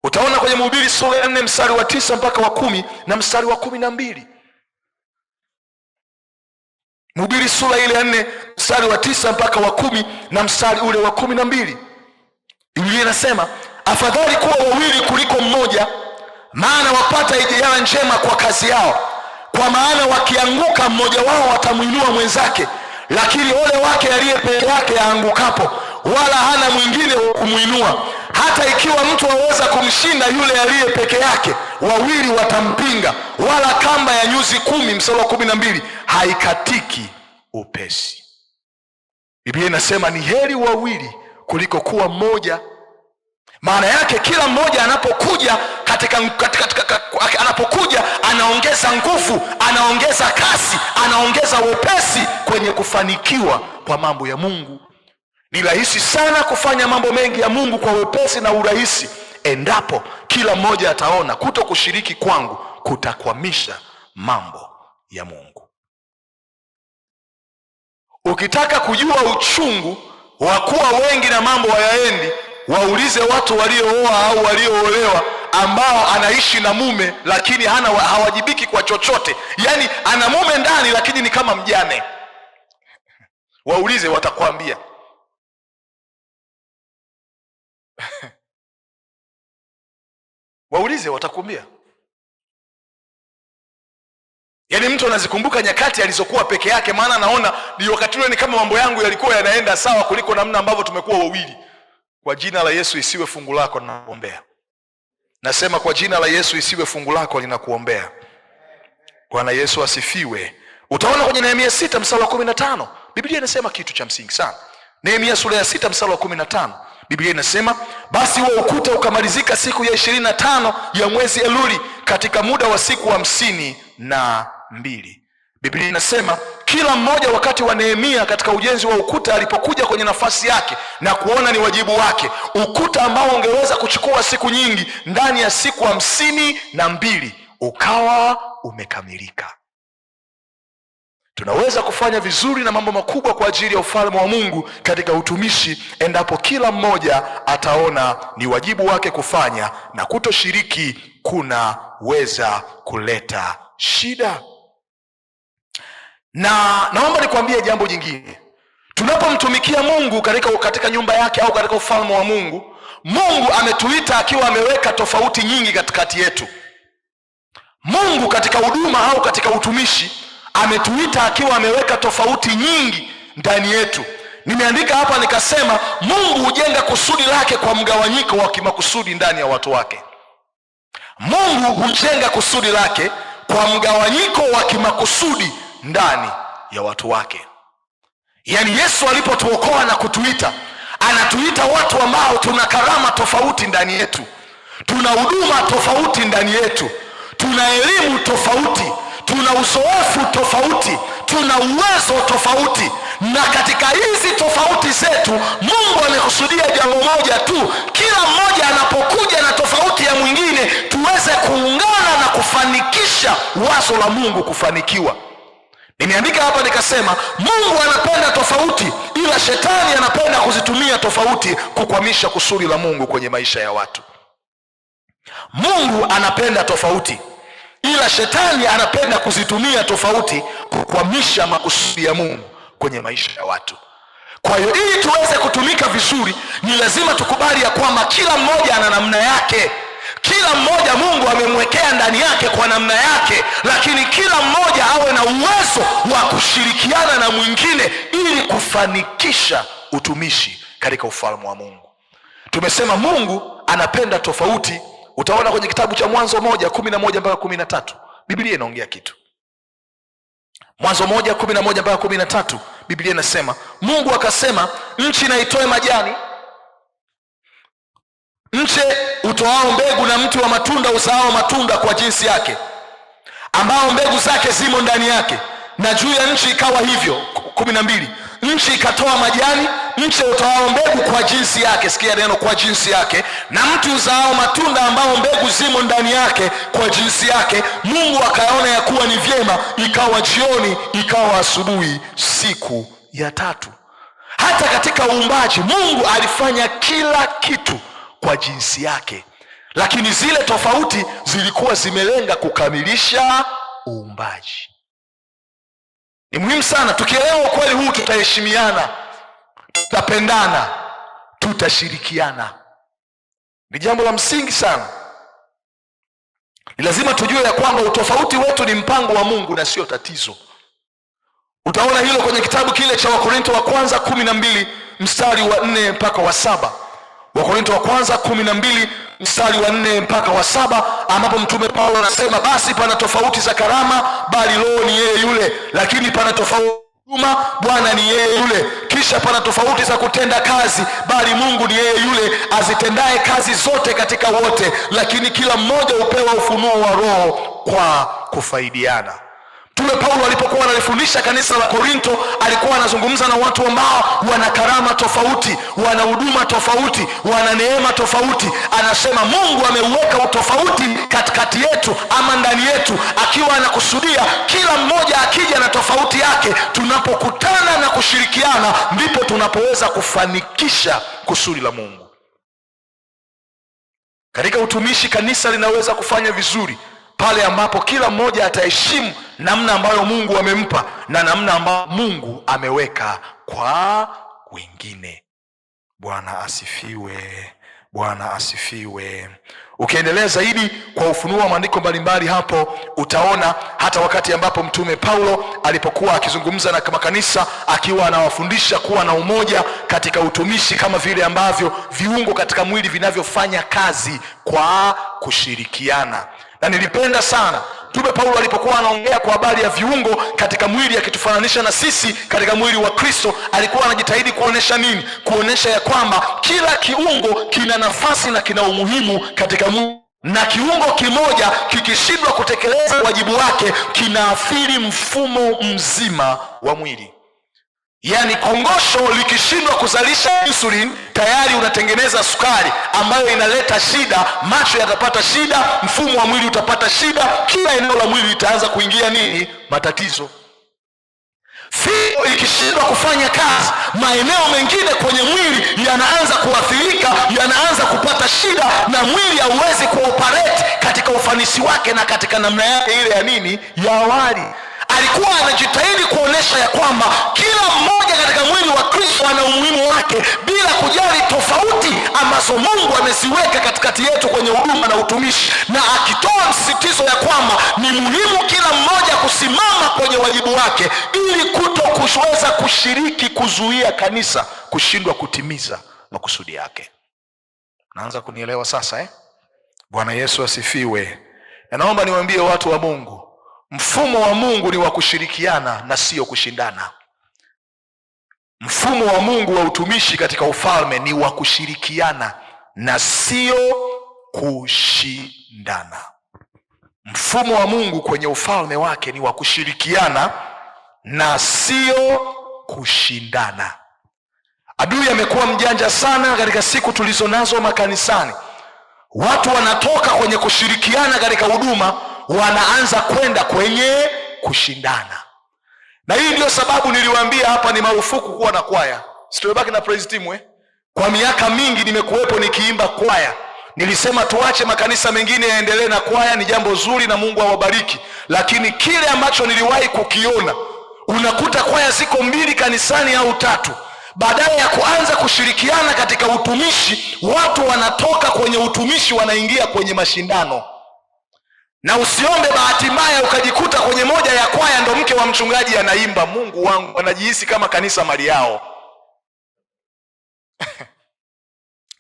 Utaona kwenye Mhubiri sura ya 4 mstari wa 9 mpaka wa 10 na mstari wa 12. Mhubiri sura ile ya 4 mstari wa 9 mpaka wa 10 na mstari ule wa 12. Biblia inasema afadhali kuwa wawili kuliko mmoja, maana wapata ijara njema kwa kazi yao. Kwa maana wakianguka mmoja wao atamuinua mwenzake, lakini ole wake aliye peke yake aangukapo, wala hana mwingine wa kumuinua. Hata ikiwa mtu aweza kumshinda yule aliye peke yake, wawili watampinga. Wala kamba ya nyuzi 10 mstari wa 12 haikatiki upesi. Biblia inasema ni heri wawili kuliko kuwa mmoja. Maana yake kila mmoja anapokuja anapokuja anaongeza nguvu, anaongeza kasi, anaongeza wepesi kwenye kufanikiwa kwa mambo ya Mungu. Ni rahisi sana kufanya mambo mengi ya Mungu kwa wepesi na urahisi endapo kila mmoja ataona kuto kushiriki kwangu kutakwamisha mambo ya Mungu. Ukitaka kujua uchungu wa kuwa wengi na mambo hayaendi, waulize watu waliooa au walioolewa ambao anaishi na mume lakini hawajibiki kwa chochote. Yaani ana mume ndani lakini ni kama mjane. Waulize, watakwambia. Waulize, watakwambia. Yaani mtu anazikumbuka nyakati alizokuwa peke yake, maana anaona ni wakati ule ni kama mambo yangu yalikuwa yanaenda sawa kuliko namna ambavyo tumekuwa wawili. Kwa jina la Yesu isiwe fungu lako ninakuombea. Nasema kwa jina la Yesu isiwe fungu lako ninakuombea. Bwana Yesu asifiwe. Utaona kwenye Nehemia 6 mstari wa 15. Biblia inasema kitu cha msingi sana. Nehemia sura ya 6 mstari wa 15. Biblia inasema, basi huo ukuta ukamalizika siku ya 25 ya mwezi Eluli katika muda wa siku 52. Biblia inasema kila mmoja wakati wa Nehemia katika ujenzi wa ukuta alipokuja kwenye nafasi yake na kuona ni wajibu wake, ukuta ambao ungeweza kuchukua siku nyingi, ndani ya siku 52 ukawa umekamilika. Tunaweza kufanya vizuri na mambo makubwa kwa ajili ya ufalme wa Mungu katika utumishi endapo kila mmoja ataona ni wajibu wake kufanya, na kutoshiriki kunaweza kuleta shida. Na naomba nikwambie jambo jingine. Tunapomtumikia Mungu katika nyumba yake au katika ufalme wa Mungu, Mungu ametuita akiwa ameweka tofauti nyingi katikati yetu. Mungu katika huduma au katika utumishi ametuita akiwa ameweka tofauti nyingi ndani yetu. Nimeandika hapa nikasema, Mungu hujenga kusudi lake kwa mgawanyiko wa kimakusudi ndani ya watu wake. Mungu hujenga kusudi lake kwa mgawanyiko wa kimakusudi ndani ya watu wake. Yaani Yesu alipotuokoa na kutuita, anatuita watu ambao tuna karama tofauti ndani yetu, tuna huduma tofauti ndani yetu, tuna elimu tofauti, tuna uzoefu tofauti, tuna uwezo tofauti. Na katika hizi tofauti zetu Mungu amekusudia jambo moja tu: kila mmoja anapokuja na tofauti ya mwingine tuweze kuungana na kufanikisha wazo la Mungu kufanikiwa. Nimeandika hapa nikasema, Mungu anapenda tofauti, ila shetani anapenda kuzitumia tofauti kukwamisha kusudi la Mungu kwenye maisha ya watu. Mungu anapenda tofauti, ila shetani anapenda kuzitumia tofauti kukwamisha makusudi ya Mungu kwenye maisha ya watu. Kwa hiyo ili tuweze kutumika vizuri, ni lazima tukubali ya kwamba kila mmoja ana namna yake. Kila mmoja Mungu amemwekea ndani yake kwa namna yake, lakini kila mmoja awe na uwezo wa kushirikiana na mwingine ili kufanikisha utumishi katika ufalme wa Mungu. Tumesema Mungu anapenda tofauti. Utaona kwenye kitabu cha Mwanzo 1:11-13 Biblia inaongea kitu. Mwanzo 1:11-13 Biblia inasema, Mungu akasema, nchi na itoe majani, mche utoao mbegu na mti wa matunda uzaao matunda kwa jinsi yake, ambao mbegu zake zimo ndani yake. Na juu ya nchi ikawa hivyo. 12, nchi ikatoa majani, mche utoao mbegu kwa jinsi yake. Sikia neno kwa jinsi yake. Na mti uzaao matunda ambao mbegu zimo ndani yake kwa jinsi yake. Mungu akaona ya kuwa ni vyema. Ikawa jioni, ikawa asubuhi, siku ya 3. Hata katika uumbaji Mungu alifanya kila kitu kwa jinsi yake, lakini zile tofauti zilikuwa zimelenga kukamilisha uumbaji. Ni muhimu sana tukielewa ukweli huu, tutaheshimiana, tutapendana, tutashirikiana. Ni jambo la msingi sana. Ni lazima tujue ya kwamba utofauti wetu ni mpango wa Mungu na sio tatizo. Utaona hilo kwenye kitabu kile cha Wakorintho wa kwanza 12 mstari wa 4 mpaka wa 7. Wakorintho wa kwanza 12 mstari wa 4 mpaka wa 7, ambapo mtume Paulo anasema, basi pana tofauti za karama, bali Roho ni yeye yule. Lakini pana tofauti huduma, Bwana ni yeye yule. Kisha pana tofauti za kutenda kazi, bali Mungu ni yeye yule azitendaye kazi zote katika wote. Lakini kila mmoja hupewa ufunuo wa Roho kwa kufaidiana. Mtume Paulo alipokuwa analifundisha kanisa la Korinto, alikuwa anazungumza na watu ambao wana karama tofauti, wana huduma tofauti, wana neema tofauti. Anasema Mungu ameuweka utofauti katikati yetu ama ndani yetu, akiwa anakusudia kila mmoja akija na tofauti yake, tunapokutana na kushirikiana, ndipo tunapoweza kufanikisha kusudi la Mungu. Katika utumishi, kanisa linaweza kufanya vizuri pale ambapo kila mmoja ataheshimu namna ambayo Mungu amempa na namna ambayo Mungu ameweka kwa wengine. Bwana asifiwe. Bwana asifiwe. Ukiendelea zaidi kwa ufunuo wa maandiko mbalimbali hapo utaona hata wakati ambapo mtume Paulo alipokuwa akizungumza na makanisa akiwa anawafundisha kuwa na umoja katika utumishi kama vile ambavyo viungo katika mwili vinavyofanya kazi kwa kushirikiana. Na nilipenda sana mtume Paulo alipokuwa anaongea kwa habari ya viungo katika mwili akitufananisha na sisi katika mwili wa Kristo, alikuwa anajitahidi kuonesha nini? Kuonesha ya kwamba kila kiungo kina nafasi na kina umuhimu katika mwili, na kiungo kimoja kikishindwa kutekeleza wajibu wake kinaathiri mfumo mzima wa mwili. Yaani kongosho likishindwa kuzalisha insulin, tayari unatengeneza sukari ambayo inaleta shida, macho yatapata shida, mfumo wa mwili utapata shida, kila eneo la mwili litaanza kuingia nini? Matatizo. Figo ikishindwa kufanya kazi, maeneo mengine kwenye mwili yanaanza kuathirika, yanaanza kupata shida, na mwili hauwezi kuoperate katika ufanisi wake na katika namna yake ile ya nini? Ya awali. Alikuwa anajitahidi kuonesha ya kwamba kila mmoja katika mwili wa Kristo ana umuhimu wake, bila kujali tofauti ambazo Mungu ameziweka katikati yetu kwenye huduma na utumishi, na akitoa msisitizo ya kwamba ni muhimu kila mmoja kusimama kwenye wajibu wake ili kutokuweza kushiriki kuzuia kanisa kushindwa kutimiza makusudi yake. Naanza kunielewa sasa Bwana Yesu asifiwe. Na naomba niwaambie watu wa Mungu, mfumo wa Mungu ni wa kushirikiana na sio kushindana. Mfumo wa Mungu wa utumishi katika ufalme ni wa kushirikiana na sio kushindana. Mfumo wa Mungu kwenye ufalme wake ni wa kushirikiana na sio kushindana. Adui amekuwa mjanja sana katika siku tulizo nazo makanisani. Watu wanatoka kwenye kushirikiana katika huduma, wanaanza kwenda kwenye kushindana. Na hii ndio sababu niliwaambia hapa ni marufuku kuwa na kwaya. Situmebaki na praise team Kwa miaka mingi nimekuwepo nikiimba kwaya. Nilisema tuache makanisa mengine yaendelee na kwaya, ni jambo zuri na Mungu awabariki. Lakini kile ambacho niliwahi kukiona, unakuta kwaya ziko 2 kanisani au 3. Badala ya kuanza kushirikiana katika utumishi, watu wanatoka kwenye utumishi wanaingia kwenye mashindano. Na usiombe bahati mbaya ukajikuta kwenye moja ya kwaya ndo mke wa mchungaji anaimba. Mungu wangu, anajihisi kama kanisa mali yao.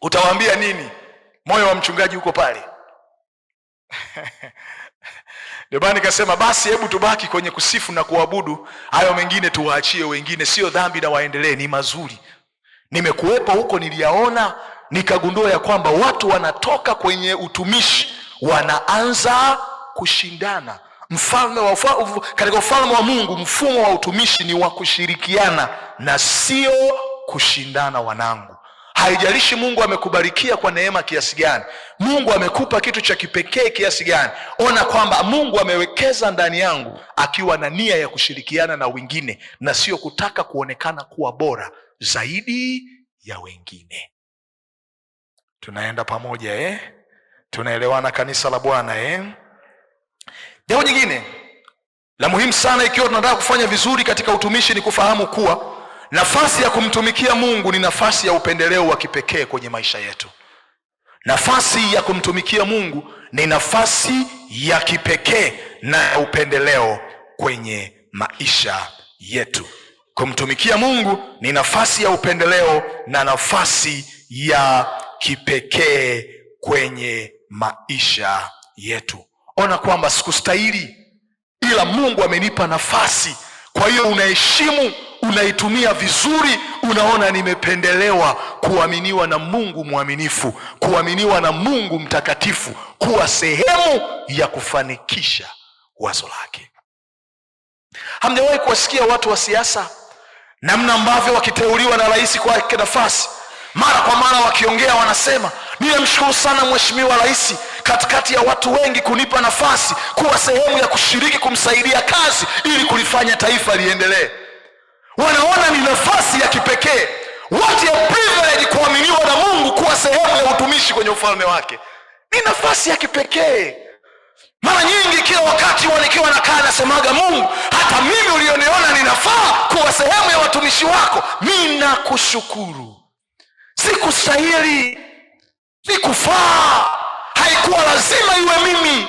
Utawaambia nini? Moyo wa mchungaji uko pale. Ndio bwana nikasema basi hebu tubaki kwenye kusifu na kuabudu, hayo mengine tuwaachie wengine. Sio dhambi na waendelee, ni mazuri. Nimekuwepo huko, niliyaona, nikagundua ya kwamba watu wanatoka kwenye utumishi wanaanza kushindana. Katika ufalme wa Mungu mfumo wa utumishi ni wa kushirikiana na sio kushindana. Wanangu, haijalishi Mungu amekubarikia kwa neema kiasi gani, Mungu amekupa kitu cha kipekee kiasi gani, ona kwamba Mungu amewekeza ndani yangu akiwa na nia ya kushirikiana na wengine na sio kutaka kuonekana kuwa bora zaidi ya wengine. Tunaenda pamoja Tunaelewana kanisa la Bwana Jambo jingine la muhimu sana ikiwa tunataka kufanya vizuri katika utumishi ni kufahamu kuwa nafasi ya kumtumikia Mungu ni nafasi ya upendeleo wa kipekee kwenye maisha yetu. Nafasi ya kumtumikia Mungu ni nafasi ya kipekee na upendeleo kwenye maisha yetu. Kumtumikia Mungu ni nafasi ya upendeleo na nafasi ya kipekee kwenye maisha yetu. Ona kwamba sikustahili, ila Mungu amenipa nafasi. Kwa hiyo unaheshimu, unaitumia vizuri, unaona nimependelewa kuaminiwa na Mungu mwaminifu, kuaminiwa na Mungu mtakatifu, kuwa sehemu ya kufanikisha wazo lake. Hamjawahi kuwasikia watu wa siasa namna ambavyo wakiteuliwa na rais kwa nafasi, mara kwa mara wakiongea wanasema, ninamshukuru sana mheshimiwa rais katikati ya watu wengi kunipa nafasi kuwa sehemu ya kushiriki kumsaidia kazi ili kulifanya taifa liendelee. Wanaona ni nafasi ya kipekee. What a privilege kuaminiwa na Mungu kuwa sehemu ya utumishi kwenye ufalme wake. Ni nafasi ya kipekee. Mara nyingi kila wakati nikiwa nakaa nasemaga, Mungu, hata mimi ulioniona ninafaa kuwa sehemu ya watumishi wako, ninakushukuru. Sikustahili. sikufaa, haikuwa lazima iwe mimi.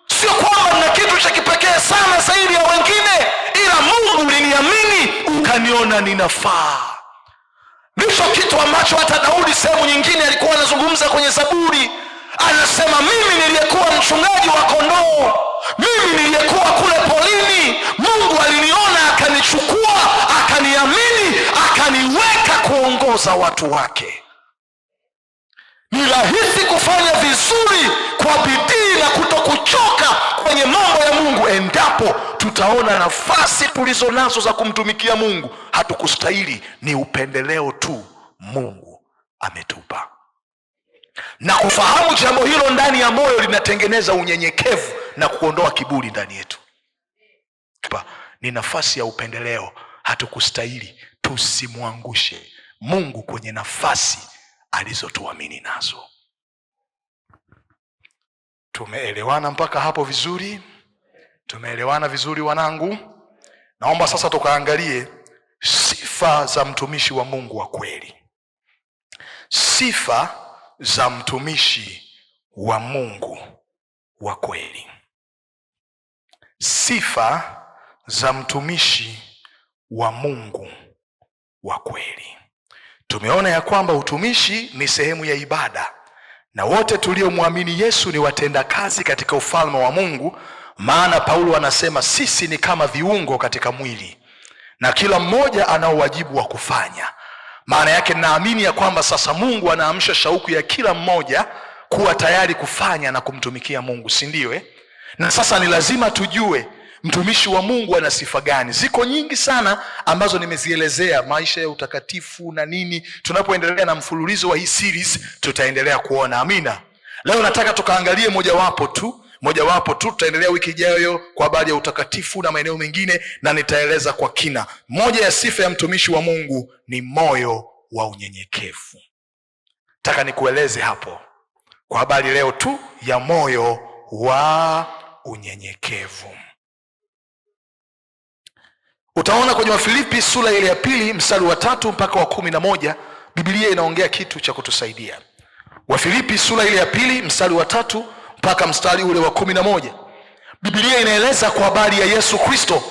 Sio kwamba nina kitu cha kipekee sana zaidi ya wengine, ila Mungu uliniamini ukaniona ninafaa. Ndicho kitu ambacho hata Daudi sehemu nyingine alikuwa anazungumza kwenye Zaburi. Anasema, mimi niliyekuwa mchungaji wa kondoo, mimi niliyekuwa kule polini, Mungu aliniona akanichukua, akaniamini, akaniweka kuongoza watu wake. Ni rahisi kufanya vizuri kwa bidii na kutokuchoka kwenye mambo ya Mungu endapo tutaona nafasi tulizo nazo za kumtumikia Mungu hatukustahili, ni upendeleo tu Mungu ametupa. Na kufahamu jambo hilo ndani ya moyo linatengeneza unyenyekevu na kuondoa kiburi ndani yetu. Ni nafasi ya upendeleo, hatukustahili, tusimwangushe Mungu kwenye nafasi alizotuamini nazo. Tumeelewana mpaka hapo vizuri? Tumeelewana vizuri wanangu? Naomba sasa tukaangalie sifa za mtumishi wa Mungu wa kweli. Sifa za mtumishi wa Mungu wa kweli. Sifa za mtumishi wa Mungu wa kweli. Tumeona ya kwamba utumishi ni sehemu ya ibada, na wote tuliomwamini Yesu ni watenda kazi katika ufalme wa Mungu. Maana Paulo anasema sisi ni kama viungo katika mwili, na kila mmoja ana wajibu wa kufanya. Maana yake naamini ya kwamba sasa Mungu anaamsha shauku ya kila mmoja kuwa tayari kufanya na kumtumikia Mungu, si ndio? Na sasa ni lazima tujue mtumishi wa Mungu ana sifa gani. Ziko nyingi sana ambazo nimezielezea, maisha ya utakatifu na nini. Tunapoendelea na mfululizo wa hii series tutaendelea kuona. Amina. Leo nataka tukaangalie mojawapo tu. Tutaendelea wiki ijayo kwa habari ya utakatifu na maeneo mengine, na nitaeleza kwa kina. Moja ya sifa ya mtumishi wa Mungu ni moyo wa unyenyekevu. Nataka nikueleze hapo kwa habari leo tu ya moyo wa unyenyekevu. Utaona kwenye Wafilipi sura ile ya 2 mstari wa 3 mpaka wa 11, Biblia inaongea kitu cha kutusaidia. Wafilipi sura ile ya 2 mstari wa 3 mpaka mstari ule wa 11. Biblia inaeleza kwa habari ya Yesu Kristo.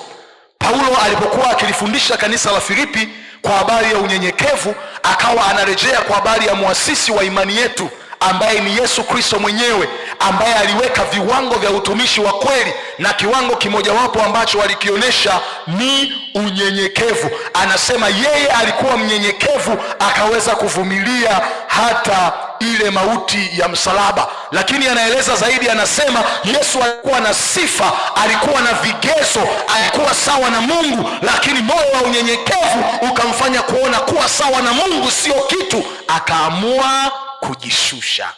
Paulo alipokuwa akilifundisha kanisa la Filipi kwa habari ya unyenyekevu, akawa anarejea kwa habari ya muasisi wa imani yetu ambaye ni Yesu Kristo mwenyewe, ambaye aliweka viwango vya utumishi wa kweli, na kiwango kimojawapo ambacho alikionyesha ni unyenyekevu. Anasema yeye alikuwa mnyenyekevu, akaweza kuvumilia hata ile mauti ya msalaba. Lakini anaeleza zaidi, anasema Yesu alikuwa na sifa, alikuwa na vigezo, alikuwa sawa na Mungu, lakini moyo wa unyenyekevu ukamfanya kuona kuwa sawa na Mungu sio kitu, akaamua kujishusha.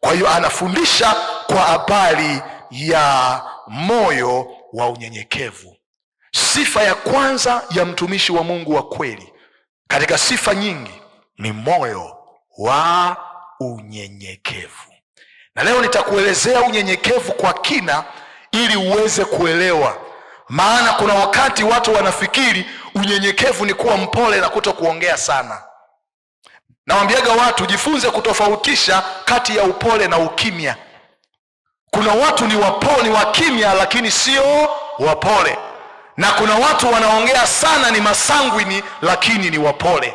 Kwa hiyo anafundisha kwa habari ya moyo wa unyenyekevu. Sifa ya kwanza ya mtumishi wa Mungu wa kweli katika sifa nyingi ni moyo wa unyenyekevu. Na leo nitakuelezea unyenyekevu kwa kina ili uweze kuelewa. Maana kuna wakati watu wanafikiri unyenyekevu ni kuwa mpole na kutokuongea sana. Nawaambiaga watu jifunze kutofautisha kati ya upole na ukimya. Kuna watu ni wapole, ni wakimya lakini sio wapole. Na kuna watu wanaongea sana, ni masangwini lakini ni wapole.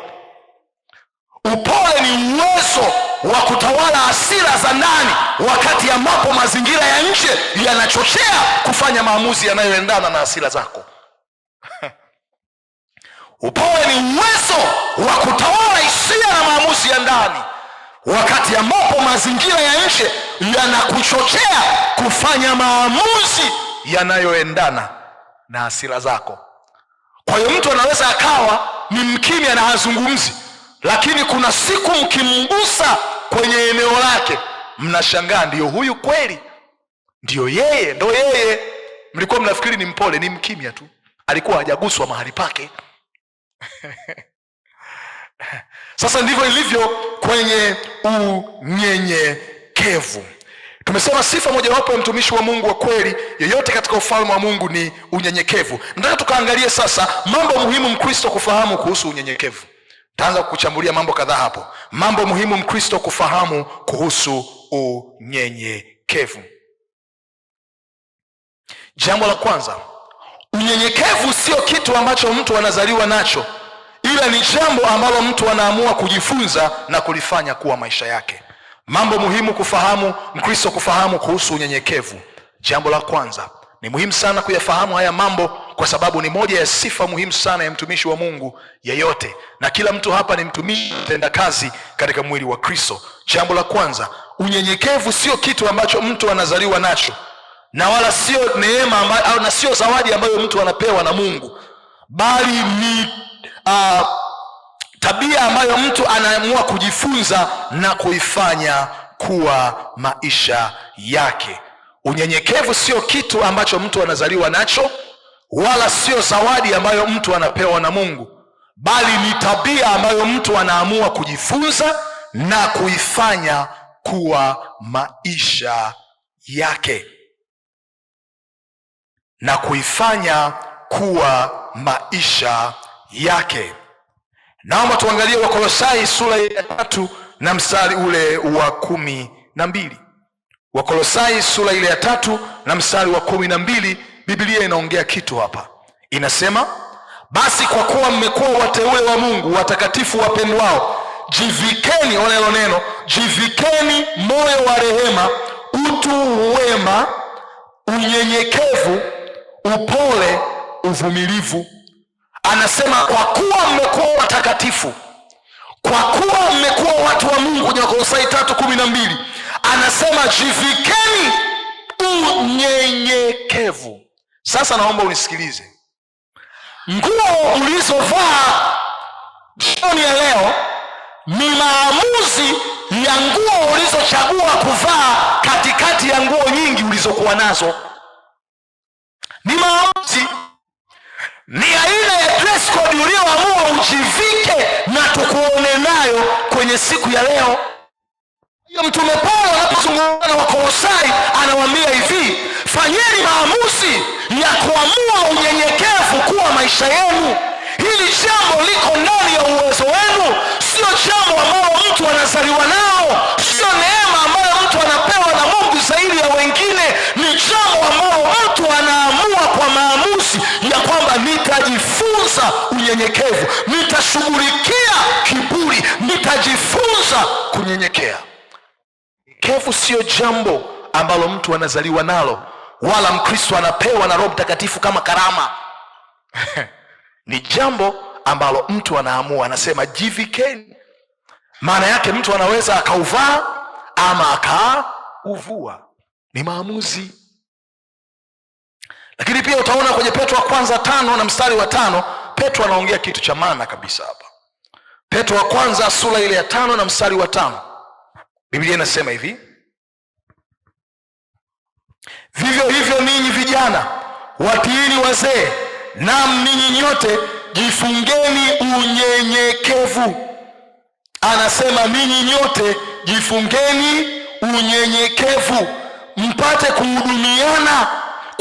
Upole ni uwezo wa kutawala hasira za ndani wakati ambapo mazingira ya nje yanachochea kufanya maamuzi yanayoendana na hasira zako. Upole ni uwezo wa kutawala hisia na maamuzi ya ndani wakati ambapo mazingira ya nje yanakuchochea kufanya maamuzi yanayoendana na hasira zako. Kwa hiyo mtu anaweza akawa ni mkimya na hazungumzi, lakini kuna siku mkimgusa kwenye eneo lake mnashangaa, ndio huyu kweli, ndio yeye, ndio yeye. Mlikuwa mnafikiri ni mpole, ni mkimya tu, alikuwa hajaguswa mahali pake. Sasa ndivyo ilivyo kwenye unyenyekevu. Tumesema sifa mojawapo ya mtumishi wa Mungu wa kweli yoyote katika ufalme wa Mungu ni unyenyekevu. Nataka tukaangalie sasa mambo muhimu Mkristo kufahamu kuhusu unyenyekevu. Taanza kukuchambulia mambo kadhaa hapo. Mambo muhimu Mkristo kufahamu kuhusu unyenyekevu. Jambo la kwanza, unyenyekevu sio kitu ambacho mtu anazaliwa nacho, ila ni jambo ambalo mtu anaamua kujifunza na kulifanya kuwa maisha yake. Mambo muhimu kufahamu, Mkristo kufahamu kuhusu unyenyekevu. Jambo la kwanza, ni muhimu sana kuyafahamu haya mambo kwa sababu ni moja ya sifa muhimu sana ya mtumishi wa Mungu yeyote, na kila mtu hapa ni mtumishi mtenda kazi katika mwili wa Kristo. Jambo la kwanza, unyenyekevu sio kitu ambacho mtu anazaliwa nacho, na wala sio neema au na sio zawadi ambayo mtu anapewa na Mungu, bali ni tabia ambayo mtu anaamua kujifunza na kuifanya kuwa maisha yake. Unyenyekevu sio kitu ambacho mtu anazaliwa nacho, wala sio zawadi ambayo mtu anapewa na Mungu, bali ni tabia ambayo mtu anaamua kujifunza na kuifanya kuwa maisha yake. Na kuifanya kuwa maisha yake. Naomba tuangalie Wakolosai sura ya 3 na mstari ule wa 12. Wakolosai sura ile ya 3 na mstari wa 12, Biblia inaongea kitu hapa. Inasema, basi kwa kuwa mmekuwa wateule wa Mungu, watakatifu wapendwao, jivikeni, ona hilo neno, jivikeni moyo wa rehema, utu wema, unyenyekevu, upole, uvumilivu. Anasema kwa kuwa mmekuwa watakatifu, kwa kuwa mmekuwa watu wa Mungu. Kwenye Wakolosai 3:12 anasema jivikeni unyenyekevu. Sasa naomba unisikilize. Nguo ulizovaa jioni ya leo ni maamuzi ya nguo ulizochagua kuvaa katikati ya nguo nyingi ulizokuwa nazo. Ni maamuzi, ni aina ya dress code ulioamua ujivike na tukuone nayo kwenye siku ya leo. Mtume Paulo anapozungumza na Wakolosai anawaambia hivi, fanyeni maamuzi ya kuamua unyenyekevu kuwa maisha yenu. Hili jambo liko ndani ya uwezo wenu, sio jambo ambalo mtu anazaliwa nao, sio neema ambayo mtu anapewa na Mungu zaidi ya wengine. Ni jambo ambalo mtu anaamua kwa maamuzi ya kwamba nitajifunza unyenyekevu, nitashughulikia kiburi, nitajifunza kunyenyekea. Unyenyekevu sio jambo ambalo mtu anazaliwa nalo, wala Mkristo anapewa na Roho Mtakatifu kama karama. Ni jambo ambalo mtu anaamua, anasema jivikeni. Maana yake mtu anaweza akauvaa ama akauvua, ni maamuzi. Lakini pia utaona kwenye Petro wa kwanza 5 na mstari wa 5, Petro anaongea kitu cha maana kabisa hapa. Petro wa kwanza sura ile ya 5 na mstari wa 5, Biblia inasema hivi, vivyo hivyo ninyi vijana watiini wazee, naam ninyi nyote jifungeni unyenyekevu. Anasema ninyi nyote jifungeni unyenyekevu, mpate kuhudumiana,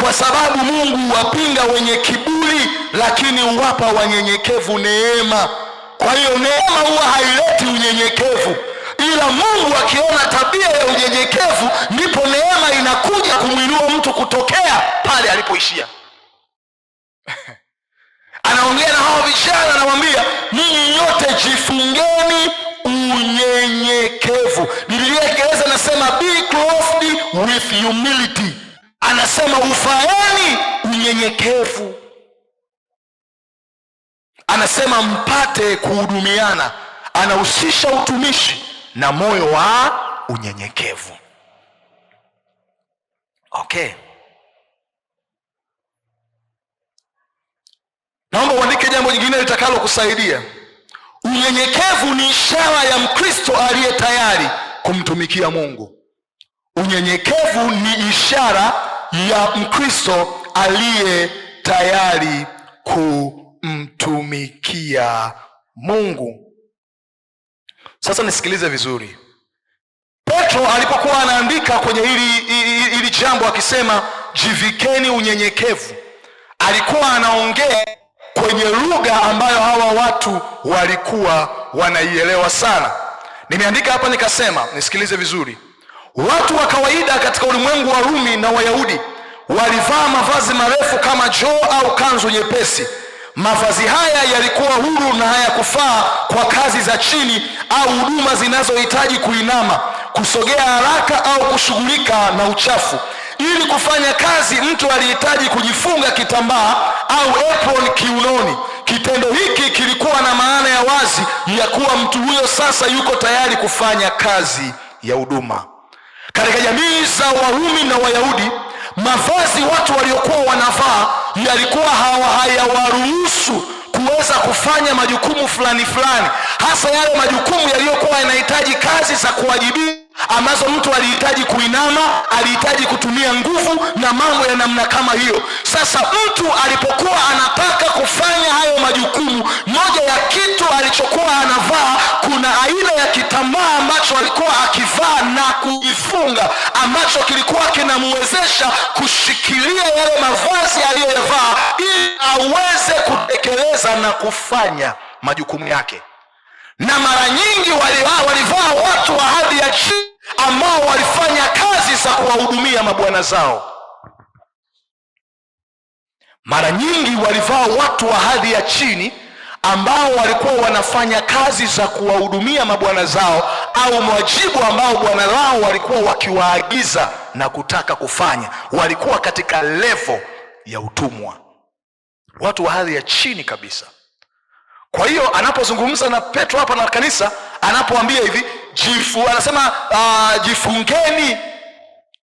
kwa sababu Mungu huwapinga wenye kiburi, lakini huwapa wanyenyekevu neema. Kwa hiyo neema huwa haileti unyenyekevu, ila Mungu akiona tabia ya unyenyekevu, ndipo neema inakuja kumwinua mtu kutokea pale alipoishia. Anaongea na hao vijana, anamwambia ninyi nyote jifungeni unyenyekevu. Biblia Kiingereza anasema be clothed with humility. Anasema ufaeni unyenyekevu. Anasema mpate kuhudumiana. Anahusisha utumishi na moyo wa unyenyekevu. Okay. Naomba uandike jambo jingine litakalo kusaidia. Unyenyekevu ni ishara ya Mkristo aliye tayari kumtumikia Mungu. Unyenyekevu ni ishara ya Mkristo aliye tayari kumtumikia Mungu. Sasa nisikilize vizuri. Petro alipokuwa anaandika kwenye hili jambo akisema jivikeni unyenyekevu, alikuwa anaongea kwenye lugha ambayo hawa watu walikuwa wanaielewa sana. Nimeandika hapa nikasema, nisikilize vizuri. Watu wa kawaida katika ulimwengu wa Rumi na Wayahudi walivaa mavazi marefu kama joo au kanzu nyepesi. Mavazi haya yalikuwa huru na hayakufaa kwa kazi za chini au huduma zinazohitaji kuinama, kusogea haraka au kushughulika na uchafu. Ili kufanya kazi, mtu alihitaji kujifunga kitambaa au apron kiunoni. Kitendo hiki kilikuwa na maana ya wazi ya kuwa mtu huyo sasa yuko tayari kufanya kazi ya huduma. Katika jamii za Warumi na Wayahudi, mavazi watu waliokuwa wanavaa yalikuwa hayawaruhusu kuweza kufanya majukumu fulani fulani, hasa yale majukumu yaliyokuwa yanahitaji kazi za kuwajibika, ambazo mtu alihitaji kuinama, alihitaji kutumia nguvu na mambo ya namna kama hiyo. Sasa mtu alipokuwa anataka kufanya hayo majukumu, moja ya kitu alichokuwa anavaa, kuna aina ya kitambaa ambacho alikuwa akivaa na kujifunga, ambacho kilikuwa kinamwezesha kushikilia yale mavazi aliyoyavaa ili aweze kutekeleza na kufanya majukumu yake. Na mara nyingi walivaa watu wa hadhi ya chini ambao walifanya kazi za kuwahudumia mabwana zao. Mara nyingi walivaa watu wa hadhi ya chini ambao walikuwa wanafanya kazi za kuwahudumia mabwana zao, au mwajibu ambao bwana wao walikuwa wakiwaagiza na kutaka kufanya. Walikuwa katika level ya utumwa, watu wa hadhi ya chini kabisa. Kwa hiyo anapozungumza na Petro hapa na kanisa, anapoambia hivi, anasema jifungeni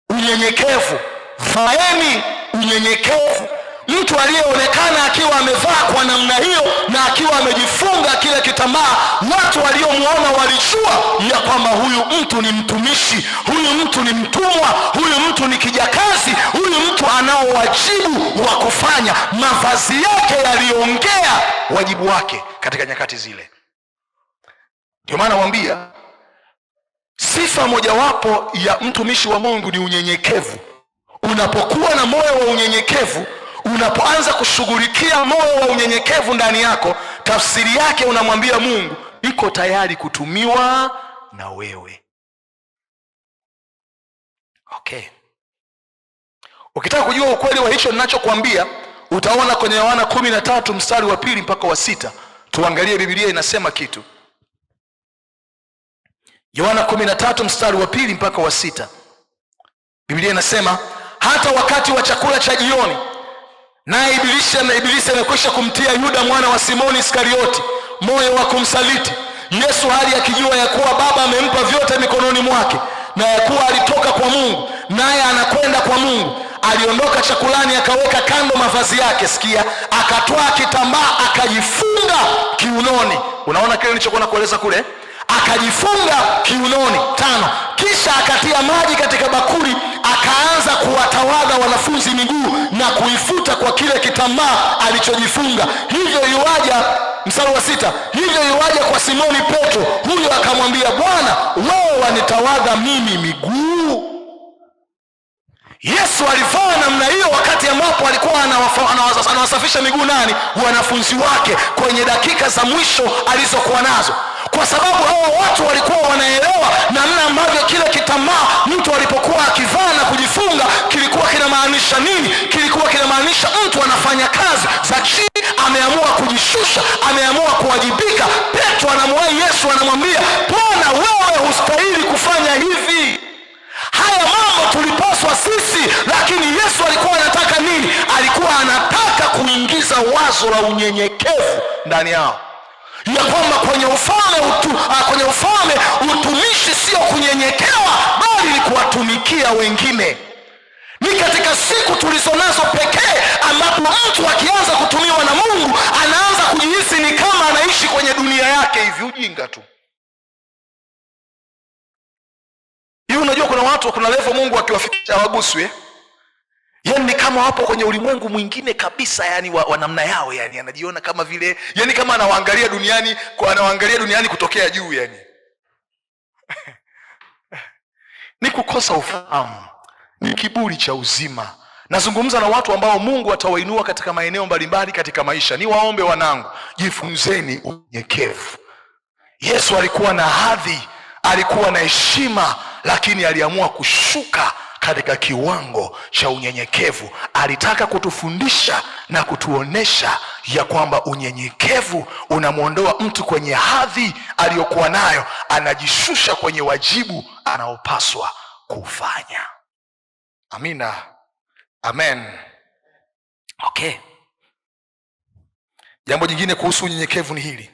unyenyekevu, vaeni unyenyekevu. Mtu aliyeonekana akiwa amevaa kwa namna hiyo na akiwa amejifunga kile kitambaa, watu waliomuona walijua ya kwamba huyu mtu ni mtumishi, huyu mtu ni mtumwa, huyu mtu ni kijakazi, huyu mtu anao wajibu wa kufanya. Mavazi yake yaliongea wajibu wake katika nyakati zile. Ndio maana nawaambia, sifa mojawapo ya mtumishi wa Mungu ni unyenyekevu. Unapokuwa na moyo wa unyenyekevu, unapoanza kushughulikia moyo wa unyenyekevu ndani yako, tafsiri yake unamwambia Mungu, niko tayari kutumiwa na wewe. Okay. Ukitaka kujua ukweli wa hicho ninachokuambia, utaona kwenye Yohana 13 mstari wa 2 mpaka wa 6. Tuangalie Biblia inasema kitu. Yohana 13 mstari wa 2 mpaka wa 6. Biblia inasema, hata wakati wa chakula cha jioni, naye Ibilisi amekwisha kumtia Yuda mwana wa Simoni Iskarioti moyo wa kumsaliti Yesu, hali akijua ya kuwa Baba amempa vyote mikononi mwake, na ya kuwa alitoka kwa Mungu naye anakwenda kwa Mungu. Aliondoka chakulani, akaweka kando mavazi yake, sikia, akatwaa kitambaa akajifunga kiunoni. Unaona kile nilichokuwa nakueleza kule? Akajifunga kiunoni. 5. Kisha akatia maji katika bakuli, akaanza kuwatawadha wanafunzi miguu na kuifuta kwa kile kitambaa alichojifunga. Hivyo yuaja, mstari wa 6, hivyo yuaja kwa Simoni Petro. Huyo akamwambia, Bwana, wewe wanitawadha mimi miguu? Yesu alivaa namna hiyo wakati ambapo alikuwa anawasafisha miguu nani? Wanafunzi wake, kwenye dakika za mwisho alizokuwa nazo. Kwa sababu hao watu walikuwa wanaelewa namna ambavyo kile kitambaa mtu alipokuwa akivaa na kujifunga kilikuwa kinamaanisha nini. Kilikuwa kinamaanisha mtu anafanya kazi za chini, ameamua kujishusha, ameamua kuwajibika. Petro anamwahi Yesu, anamwambia, Bwana, wewe hustahili kufanya hivi. Haya mambo tulipaswa sisi, lakini Yesu alikuwa anataka nini? Alikuwa anataka kuingiza wazo la unyenyekevu ndani yao, ya kwamba kwenye ufalme utumishi sio kunyenyekewa, bali ni kuwatumikia wengine. Ni katika siku tulizonazo pekee ambapo mtu akianza kutumiwa na Mungu anaanza kujihisi ni kama anaishi kwenye dunia yake hivi, ujinga tu. Hiyo unajua kuna watu, kuna level Mungu akiwafikisha hawaguswi. Yaani ni kama wapo kwenye ulimwengu mwingine kabisa, yani wa namna yao, yani anajiona kama vile, yani kama anawaangalia duniani kutokea juu yani. Ni kukosa ufahamu, ni kiburi cha uzima. Nazungumza na watu ambao Mungu atawainua katika maeneo mbalimbali katika maisha. Ni waombe wanangu, jifunzeni unyenyekevu. Yesu alikuwa na hadhi, alikuwa na heshima, lakini aliamua kushuka katika kiwango cha unyenyekevu. Alitaka kutufundisha na kutuonesha ya kwamba unyenyekevu unamwondoa mtu kwenye hadhi aliyokuwa nayo, anajishusha kwenye wajibu anaopaswa kufanya. Amina. Amen. Okay. Jambo jingine kuhusu unyenyekevu ni hili.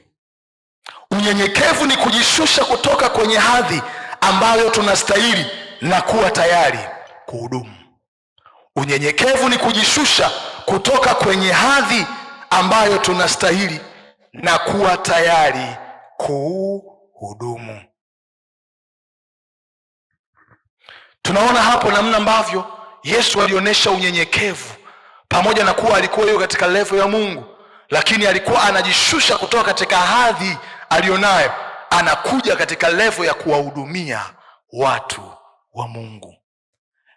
Unyenyekevu ni kujishusha kutoka kwenye hadhi ambayo tunastahili na kuwa tayari kuhudumu. Unyenyekevu ni kujishusha kutoka kwenye hadhi ambayo tunastahili na kuwa tayari kuhudumu. Tunaona hapo namna ambavyo Yesu alionyesha unyenyekevu, pamoja na kuwa alikuwa yuko katika level ya Mungu, lakini alikuwa anajishusha kutoka katika hadhi alionayo, anakuja katika level ya kuwahudumia watu wa Mungu.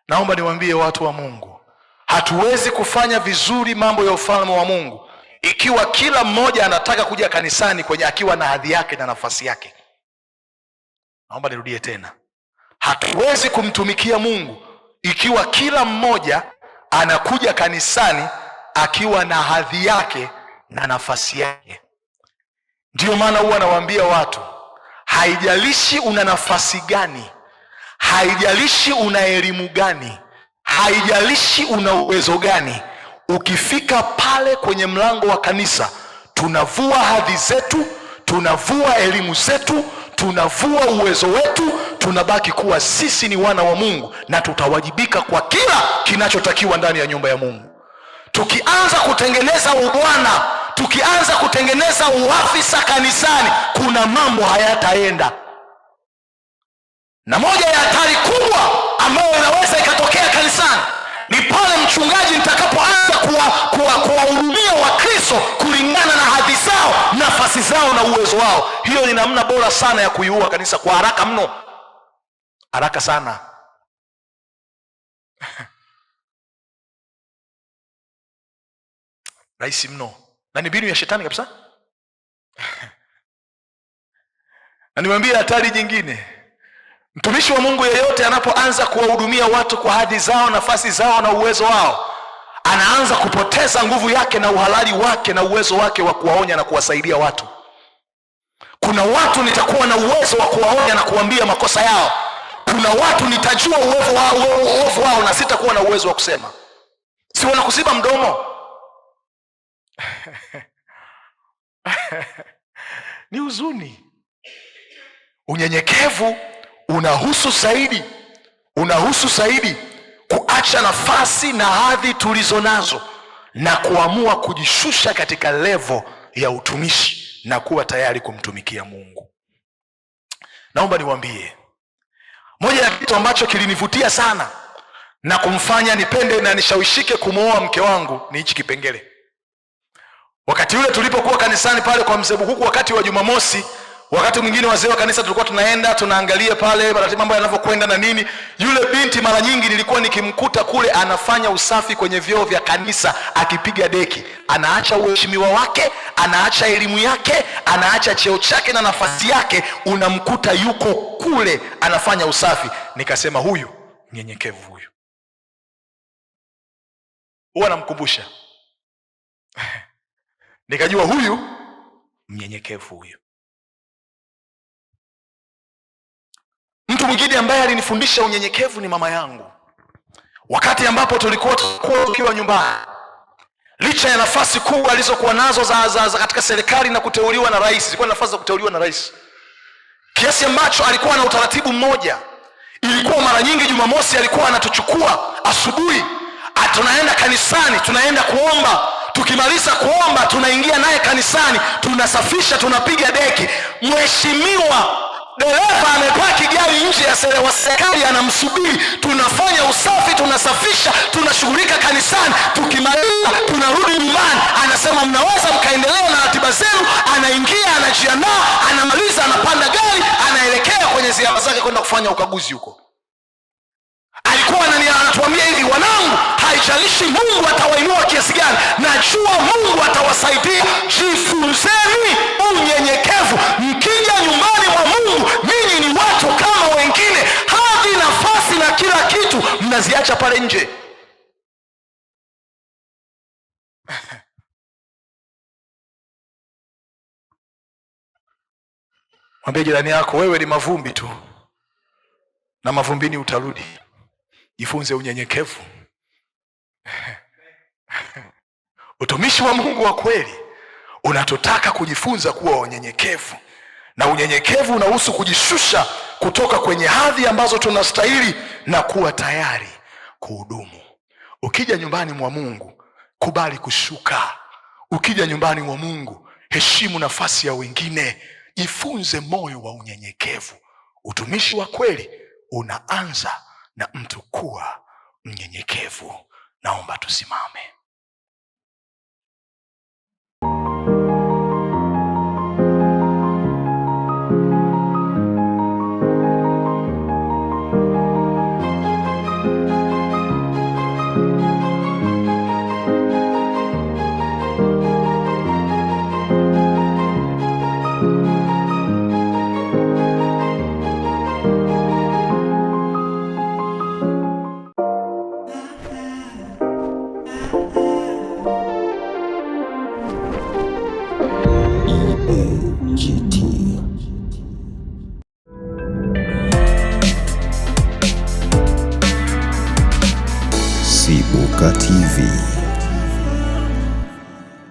Naomba niwaambie watu wa Mungu, hatuwezi kufanya vizuri mambo ya ufalme wa Mungu ikiwa kila mmoja anataka kuja kanisani kwenye akiwa na hadhi yake na nafasi yake. Naomba nirudie tena. Hatuwezi kumtumikia Mungu ikiwa kila mmoja anakuja kanisani akiwa na hadhi yake na nafasi yake. Ndiyo maana huwa nawaambia watu, haijalishi una nafasi gani, haijalishi una elimu gani, haijalishi una uwezo gani, ukifika pale kwenye mlango wa kanisa, tunavua hadhi zetu, tunavua elimu zetu, tunavua uwezo wetu, tunabaki kuwa sisi ni wana wa Mungu na tutawajibika kwa kila kinachotakiwa ndani ya nyumba ya Mungu. Tukianza kutengeneza ubwana, tukianza kutengeneza uafisa kanisani, kuna mambo hayataenda. Na moja ya hatari kubwa ambayo inaweza ikatokea kanisani ni pale mchungaji nitakapoanza kuwahudumia Wakristo kulingana na hadhi zao, nafasi zao na uwezo wao. Hiyo ni namna bora sana ya kuiua kanisa kwa haraka mno. Haraka sana. Rahisi mno. Na ni mbinu ya shetani kabisa. Na niwaambie hatari nyingine. Mtumishi wa Mungu yeyote anapoanza kuwahudumia watu kwa hadhi zao, nafasi zao na uwezo wao, anaanza kupoteza nguvu yake na uhalali wake na uwezo wake wa kuwaonya na kuwasaidia watu. Kuna watu nitakuwa na uwezo wa kuwaonya na kuambia makosa yao. Kuna watu nitajua uovu wao na sitakuwa na uwezo wa kusema. Si wanakuziba mdomo. Ni huzuni. Unyenyekevu unahusu zaidi kuacha nafasi na hadhi tulizo nazo na kuamua kujishusha katika level ya utumishi na kuwa tayari kumtumikia Mungu. Naomba niwaambie, moja ya kitu ambacho kilinivutia sana na kumfanya nipende na nishawishike kumwoa mke wangu ni hichi kipengele. Wakati ule tulipokuwa kanisani pale kwa mzee Bukuku wakati wa Jumamosi, wakati mwingine wazee wa kanisa tulikuwa tunaenda tunaangalia pale mambo yanavyokwenda na nini. Yule binti mara nyingi nilikuwa nikimkuta kule anafanya usafi kwenye vyoo vya kanisa akipiga deki. Anaacha uheshimiwa wake, anaacha elimu yake, anaacha cheo chake na nafasi yake, unamkuta yuko kule anafanya usafi. Nikasema huyu mnyenyekevu huyu. Huwa namkumbusha. Nikajua huyu mnyenyekevu huyu. Mtu mwingine ambaye alinifundisha unyenyekevu ni mama yangu. Wakati ambapo tulikuwa tukiwa nyumbani, licha ya nafasi kubwa alizokuwa nazo za katika serikali na kuteuliwa na rais, zilikuwa nafasi za kuteuliwa na rais, kiasi ambacho alikuwa na utaratibu mmoja. Ilikuwa mara nyingi Jumamosi alikuwa anatuchukua asubuhi, tunaenda kanisani, tunaenda kuomba. Tukimaliza kuomba tunaingia naye kanisani, tunasafisha, tunapiga deki. Mheshimiwa dereva amepaki gari nje ya serikali anamsubiri, tunafanya usafi, tunasafisha, tunashughulika kanisani. Tukimaliza tunarudi nyumbani, anasema mnaweza mkaendelea na ratiba zenu. Anaingia, anajiandaa, anamaliza, anapanda gari, anaelekea kwenye ziara zake kwenda kufanya ukaguzi huko. Alikuwa anatuambia hivi, wanangu, haijalishi Mungu atawainua kiasi gani, najua Mungu atawasaidia. Jifunzeni unyenyekevu. Mkija nyumbani mnaziacha pale nje. Mwambie jirani yako, wewe ni mavumbi tu na mavumbini utarudi. Jifunze unyenyekevu. Utumishi wa Mungu wa kweli unatotaka kujifunza kuwa unyenyekevu, na unyenyekevu unahusu kujishusha kutoka kwenye hadhi ambazo tunastahili na kuwa tayari kuhudumu. Ukija nyumbani mwa Mungu, kubali kushuka. Ukija nyumbani mwa Mungu, heshimu nafasi ya wengine. Jifunze moyo wa unyenyekevu. Utumishi wa kweli unaanza na mtu kuwa mnyenyekevu. Naomba tusimame. Sibuka TV.